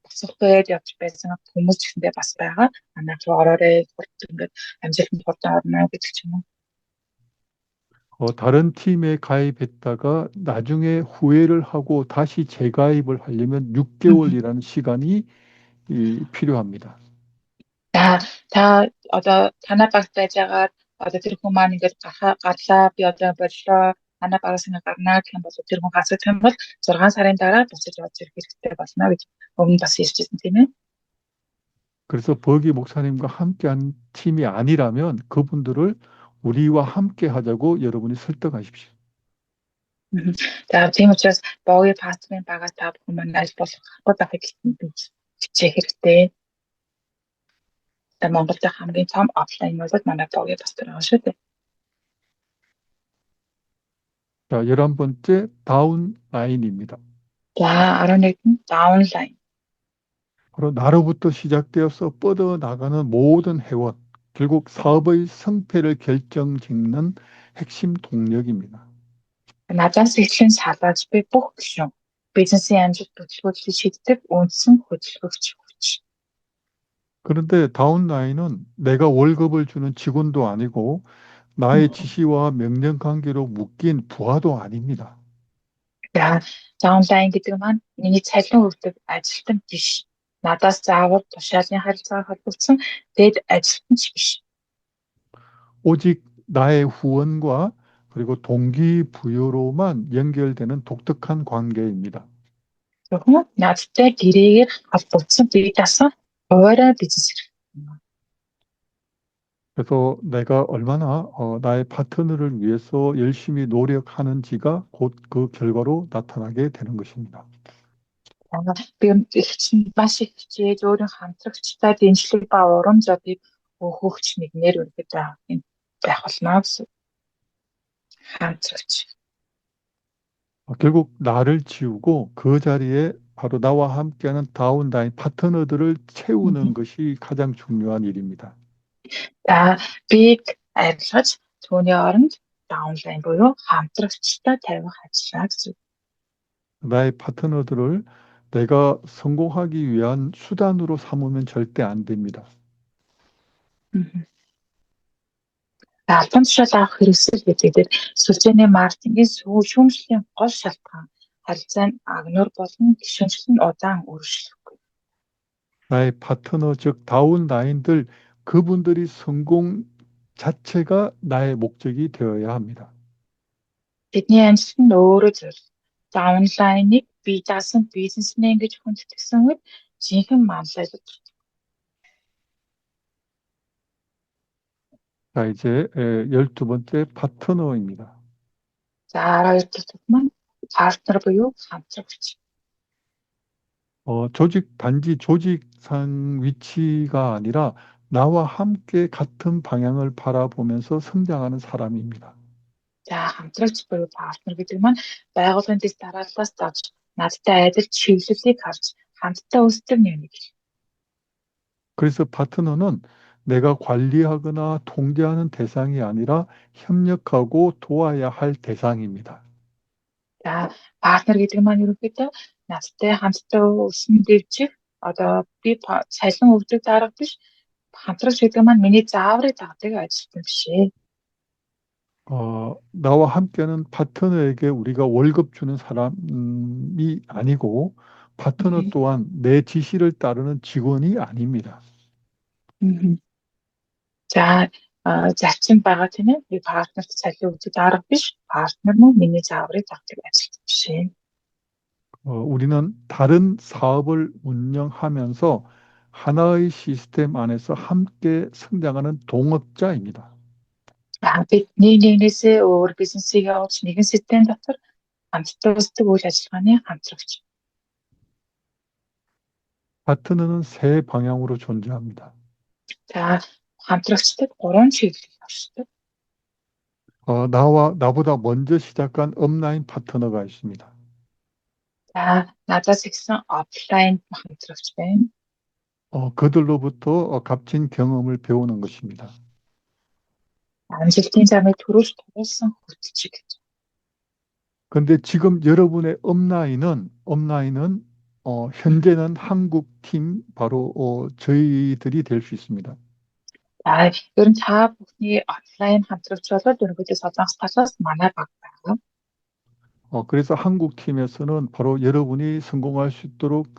босоход явж байсан хүмүүс ч гэсэндээ бас байгаа. Манай руу ороорой ингээд амжилтанд хурдан орно гэдэг ч юм уу. 다른 팀에 가입했다가 나중에 후회를 하고 다시 재가입을 하려면 6개월이라는 시간이 필요합니다. За, та одоо танай багт байж байгаа одоо тэр хүн маань ингээд гарлаа би одоо боллоо танай багаас ингээд гарнаа гэх юм бол тэр хүн гасах юм бол 6 сарын дараа буцаж орж ирэх хэрэгтэй болно гэж өмнө бас ярьжсэн тийм ээ. 그래서 버기 목사님과 함께한 팀이 아니라면 그분들을 우리와 함께 하자고 여러분이 설득하십시오. За, тийм учраас боги пасторын багаас та бүхэн маань аль болох хапад авах хичээх хэрэгтэй. Монголд хамгийн том офлайн бол манай боги пастор байгаа шүү дээ. 자, 11번째 다운라인입니다. За, 11 даунлайн. 바로 나로부터 시작되어서 뻗어나가는 모든 회원, 결국 사업의 성패를 결정짓는 핵심 동력입니다. Надаас эхлэн шалгаж би бүх гишүүн бизнесийн амжилт төлөвлөлтийг шийддэг үндсэн хөдөлгөгч хүч. 그런데 다운라인은 내가 월급을 주는 직원도 아니고 나의 지시와 명령 관계로 묶인 부하도 아닙니다. За, даунлайн гэдэг маань миний цалин өгдөг ажилтан биш. Надаас заавал тушаалын харилцаагаар холбогдсон дэд ажилтан ч биш. 오직 나의 후원과 그리고 동기부여로만 연결되는 독특한 관계입니다. Зөвхөн надтай гэрээгээр холбогдсон бие даасан хуваарай бизнес хэрэг. 그래서 내가 얼마나 나의 파트너를 위해서 열심히 노력하는지가 곧 그 결과로 나타나게 되는 것입니다. Би маш их хичээж өөрийн хамтрагчтай дэмжлэг ба урамжуудыг өгөхч нэгнэр үргэлж байх болно гэсэн. хамтрагч. 결국 나를 지우고 그 자리에 바로 나와 함께하는 다운라인 파트너들을 채우는 것이 가장 중요한 일입니다. За, би арилгаж түүний оронд даунлайн буюу хамтрагчтай тавих ажиллаа гэсэн. 나의 파트너들을 내가 성공하기 위한 수단으로 삼으면 절대 안 됩니다. Албан тушаал авах хэрэгсэл гэдэг сүлжээний маркетингийн шүүмжлэлийн гол шалтгаан харилцаа нь агнуур болон гишүүнчлэл нь удаан үргэлжлэхгүй. 나의 파트너, 즉 다운라인들, 그분들이 성공 자체가 나의 목적이 되어야 합니다. Тэдний амжилт нь өөрөө зөв. Даунлайныг бий даасан бизнесмен гэж хүндэтгсэн үед жинхэнэ манлайлал. 자, 이제 12번째 파트너입니다. За 12 дахь маань партнер буюу хамтрагч. 단지 조직상 위치가 아니라 나와 함께 같은 방향을 바라보면서 성장하는 사람입니다. За хамтрагч буюу партнер гэдэг маань байгууллагын дэс дарааллаас давж надтай адил чиглэлийг харж хамтдаа өсдөг нэг. 그래서 파트너는 내가 관리하거나 통제하는 대상이 아니라 협력하고 도와야 할 대상입니다. За партнер гэдэг маань ерөнхийдөө надтай хамтдаа өснө дэвжих одоо би цалин өгдөг дарга биш. Хамтрагч гэдэг маань миний зааврыг дагдаг ажилтан биш ээ. 나와 함께하는 파트너에게 우리가 월급 주는 사람이 아니고 파트너 또한 내 지시를 따르는 직원이 아닙니다. За зарчим байгаа тийм ээ. Би партнерт цалин өгдөг дарга биш. Партнер нь миний зааврыг дагдаг ажилтан биш ээ. 우리는 다른 사업을 운영하면서 하나의 시스템 안에서 함께 성장하는 동업자입니다. Бид нэгнээсээ өөр бизнесийг явуулж нэгэн систем дотор хамтдаа өсдөг үйл ажиллагааны хамтрагч. 파트너는 세 방향으로 존재합니다. За хамтрагчдад гурван чиглэл оршдог. 나보다 먼저 시작한 업라인 파트너가 있습니다. За надаас ихсэн офлайн хамтрагч байна. 그들로부터 값진 경험을 배우는 것입니다. Амжилтын замыг төрүүлж туулсан хүчиг. 그런데 지금 여러분의 업라인은 현재는 한국 팀 바로 저희들이 될 수 있습니다. За ер нь та бүхний офлайн хамтрагч болоод өнөөдөр Солонгос талаас манай баг байгаа. 그래서 한국 팀에서는 바로 여러분이 성공할 수 있도록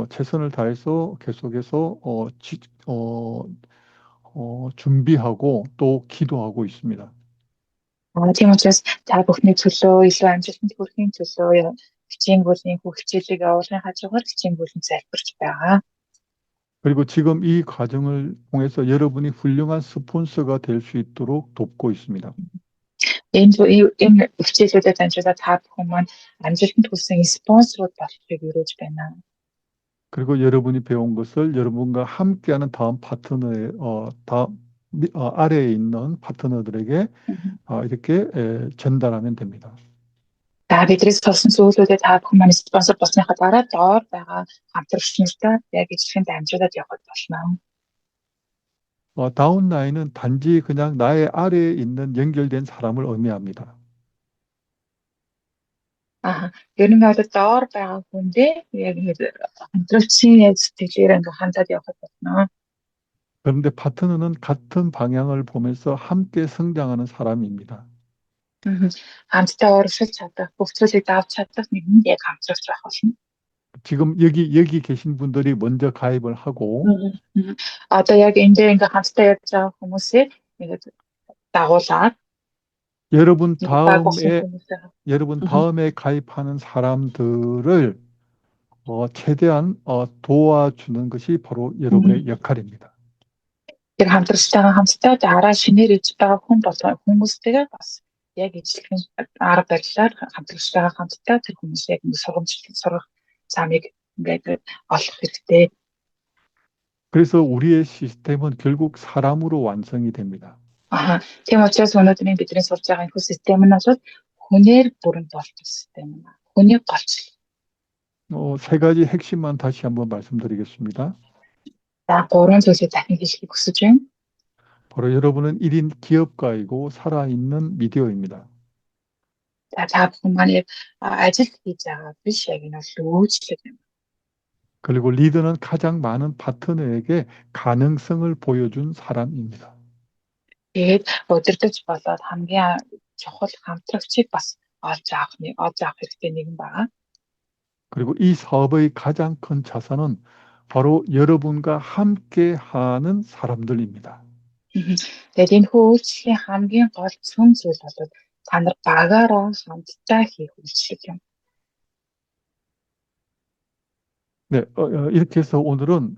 최선을 다해서 계속해서 준비하고 또 기도하고 있습니다. Тийм учраас та бүхний төлөө илүү амжилтанд хүрэхин төлөө хичээнгүлийн хичээлийг явуулахын хажуугаар хичээнгүлийн залбирч байгаа. 그리고 지금 이 과정을 통해서 여러분이 훌륭한 스폰서가 될 수 있도록 돕고 있습니다. Энэ хичээлүүдэд амжуулаад та бүхэн маань амжилтанд хүрсэн спонсорууд болохыг өрөөж байна. 그리고 여러분이 배운 것을 여러분과 함께하는 다음 파트너의 아래에 있는 파트너들에게 이렇게 전달하면 됩니다. За бидрээс болсон зүйлүүдэд та бүхэн маань спонсор болсныхаа дараа доор байгаа хамтрагч нартай яг ижилхэнд амжуулаад явах болно. 다운라인은 단지 그냥 나의 아래에 있는 연결된 사람을 의미합니다. Ер нь бол доор байгаа хүндээ яг хамтрагчийн сэтгэлээр ингээ хандаад явах болно. 그런데 파트너는 같은 방향을 보면서 함께 성장하는 사람입니다. Хамтдаа урагшилж чадах, бүх зүйлийг давж чадах нэгэнд яг хамтрагч байх болно. 지금 여기 계신 분들이 먼저 가입을 하고 Одоо яг энд ингээ хамтдаа явж байгаа хүмүүсийг ингээ дагуулад 여러분 다음에 가입하는 사람들을 최대한 도와주는 것이 바로 여러분의 역할입니다. Тэр хамтрагчтайгаа хамтдаа дараа шинээр иж байгаа хүмүүстэйгээ бас яг ижилхэн арга барилаар хамтрагчтайгаа хамтдаа тэр хүмүүсийг яг сургах замыг ингээд олох хэрэгтэй. 그래서 우리의 시스템은 결국 사람으로 완성이 됩니다. Тийм учраас өнөөдрийн бидний сурж байгаа энэ систем нь бол хүнээр бүрэн болдог систем юм. Хүний голч. 세 가지 핵심만 다시 한번 말씀드리겠습니다. За гурван зүйлийг дахин хэлхийг хүсэж байна. 바로 여러분은 1인 기업가이고 살아있는 미디어입니다. За та бүхэн маань ажил хийж байгаа биш яг энэ бол үйлчлэг юм. 그리고 리더는 가장 많은 파트너에게 가능성을 보여준 사람입니다. Тэгээд удирдах болоод хамгийн чухал хамтрагчийг бас олж авах хэрэгтэй нэгэн байгаа. 그리고 이 사업의 가장 큰 자산은 바로 여러분과 함께 하는 사람들입니다. Тэгээд энэ үйлчлэлийн хамгийн гол цөм зүйл бол та нар багаараа хамтдаа хийх үйлчлэг юм. 네, 이렇게 해서 오늘은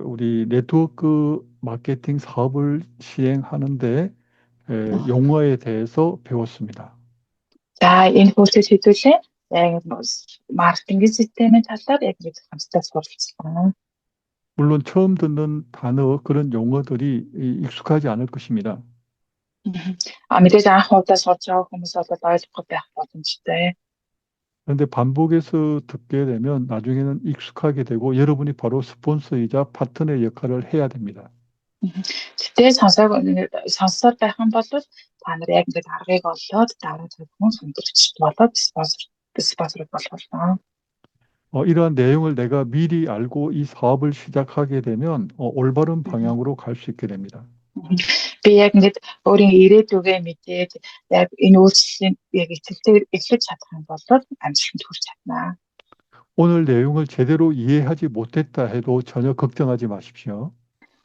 우리 네트워크 마케팅 사업을 시행하는데 용어에 대해서 배웠습니다. За энэ үйлчлэл хэдүүлээ яг маркетингийн системийн талаар яг нэг хамтдаа суралцлаа. 물론 처음 듣는 단어, 그런 용어들이 익숙하지 않을 것입니다. Мэдээж анх удаа сурж байгаа хүмүүс бол ойлгохгүй байх боломжтой. 그런데 반복해서 듣게 되면 나중에는 익숙하게 되고 여러분이 바로 스폰서이자 파트너의 역할을 해야 됩니다. Тэгтээ сонсоод байх юм бол та нар яг ингээд аргыг олоод дараа зөвхөн сонирхч болоод спонсор болох болно. 이러한 내용을 내가 미리 알고 이 사업을 시작하게 되면 올바른 방향으로 갈 수 있게 됩니다. Би яг ингээд өөрийн ирээдүгээ мэдээд яг энэ үйлчлэлийн яг ихтэй эхлэж чадах юм бол амжилтанд хүрч чадна. 오늘 내용을 제대로 이해하지 못했다 해도 전혀 걱정하지 마십시오.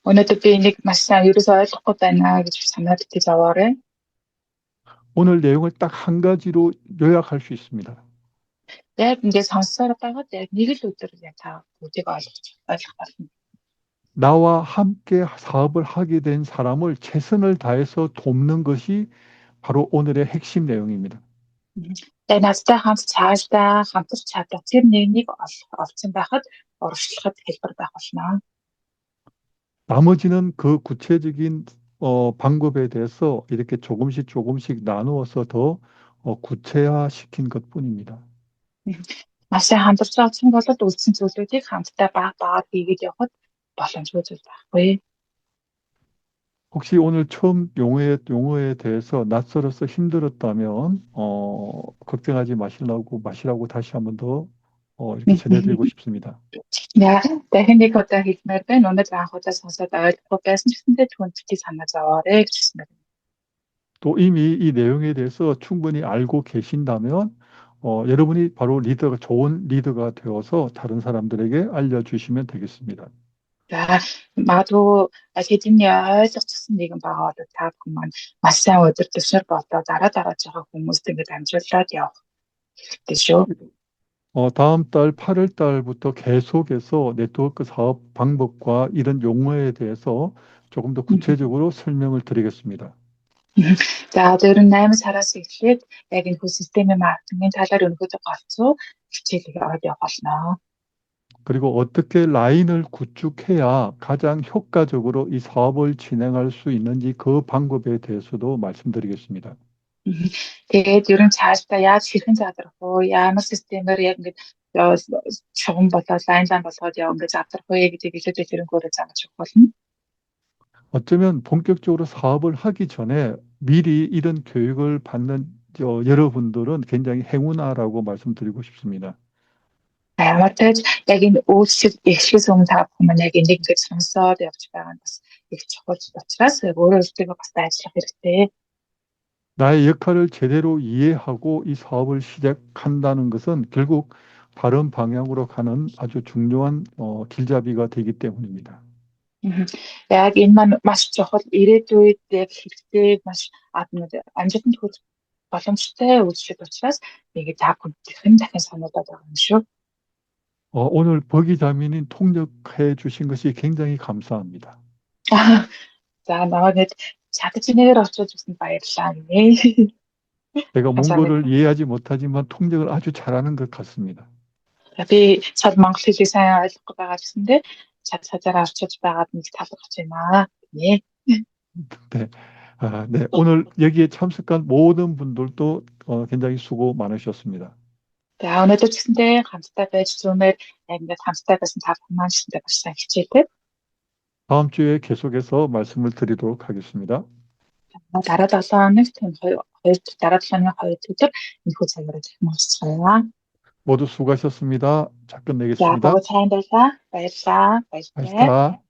Өнөөдөр би энийг маш сайн ерөөсөө ойлгохгүй байна гэж санаад итгэж аваарай. 오늘 내용을 딱 한 가지로 요약할 수 있습니다. Яг ингээд сонссоор байгаад яг нэг л өдөр яг та бүгдийг ойлгох болно. 나와 함께 사업을 하게 된 사람을 최선을 다해서 돕는 것이 바로 오늘의 핵심 내용입니다. Яг надтай хамт цаашдаа хамтарч чадах тэр нэгнийг олцсон байхад урагшлахад хэлбэр байх болно. 나머지는 그 구체적인 방법에 대해서 이렇게 조금씩 나누어서 더 구체화시킨 것뿐입니다. Маш сайн хамтарч байгаа болоод үлдсэн зүйлүүдийг хамтдаа баг хийгээд явхад боломжгүй зүйл байхгүй. 혹시 오늘 처음 용어에 대해서 낯설어서 힘들었다면 걱정하지 마시라고 다시 한번 더 이렇게 전해드리고 싶습니다. Дахин нэг удаа хэлмээр байна. Өнөөдөр анх удаа сонсоод ойлгохгүй байсан ч гэсэндээ түнцгий санаа зовоорой гэж хэлмээр байна. 또 이미 이 내용에 대해서 충분히 알고 계신다면 여러분이 바로 좋은 리더가 되어서 다른 사람들에게 알려주시면 되겠습니다. За магадгүй хэдийн ойлгочихсон нэгэн байгаа бол та бүхэн маань маш сайн өдөр төвшөр болоо дараад байгаа хүмүүст ингэж амжуулаад явах хэрэгтэй шүү. 다음 달 8월 달부터 계속해서 네트워크 사업 방법과 이런 용어에 대해서 조금 더 구체적으로 설명을 드리겠습니다. За 8 сараас эхлээд яг энэ хүү системийн маркетингийн талаар өнөөдөр голцоо хичээлийг аваад явах болно. 그리고 어떻게 라인을 구축해야 가장 효과적으로 이 사업을 진행할 수 있는지 그 방법에 대해서도 말씀드리겠습니다. Тэгээд ерөн цаашдаа яаж хэрхэн задрах вэ? Ямар системээр яг ингэж шугам болоод лайн болгоод яв ингэж задрах вэ гэдгийг илүү дэлгэрэнгээр зааж өгөх болно. 어쩌면 본격적으로 사업을 하기 전에 미리 이런 교육을 받는 여러분들은 굉장히 행운아라고 말씀드리고 싶습니다. Ямар ч яг энэ үйлчлэл эхлэхээс өмнө та бүхэн маань яг энийг ингэж сонсоод явж байгаа нь бас их чухал учраас өөрөө өөртөө бас ажиллах хэрэгтэй. 나의 역할을 제대로 이해하고 이 사업을 시작한다는 것은 결국 바른 방향으로 가는 아주 중요한 길잡이가 되기 때문입니다. Яг энэ маань маш чухал ирээдүйд яг хэрэгтэй маш амжилтанд хүрэх боломжтой үйлчлэл учраас මේක та бүхэн дахин сануулад байгаа юм шүү. 오늘 버기자민이 통역해 주신 것이 굉장히 감사합니다. За наваад чадчихнээр очиж өгсөнд баярлалаа нэ. 내가 몽골을 이해하지 못하지만 통역을 아주 잘하는 것 같습니다. Би цаад монгол хэлийг сайн ойлгохгүй байгаа гэсэндээ цаазаар орчиж байгаад нэг талархаж байна. 네. 네. 네. 오늘 여기에 참석한 모든 분들도 굉장히 수고 많으셨습니다. За өнөөдөр гэсэндээ хамтдаа байж зүүмээр яг ингээд хамтдаа байсан та бүхэн маань шинэ бас сайн хичээдэг. 다음 주에 계속해서 말씀을 드리도록 하겠습니다. Дараа 7 хоногт дараа 7 хоногийн 2 өдөр энэ хүү цагаараа захин уулзцгаая. 모두 수고하셨습니다. 자, 끝내겠습니다. За, сайн байлаа. Баярлалаа. 맛있다.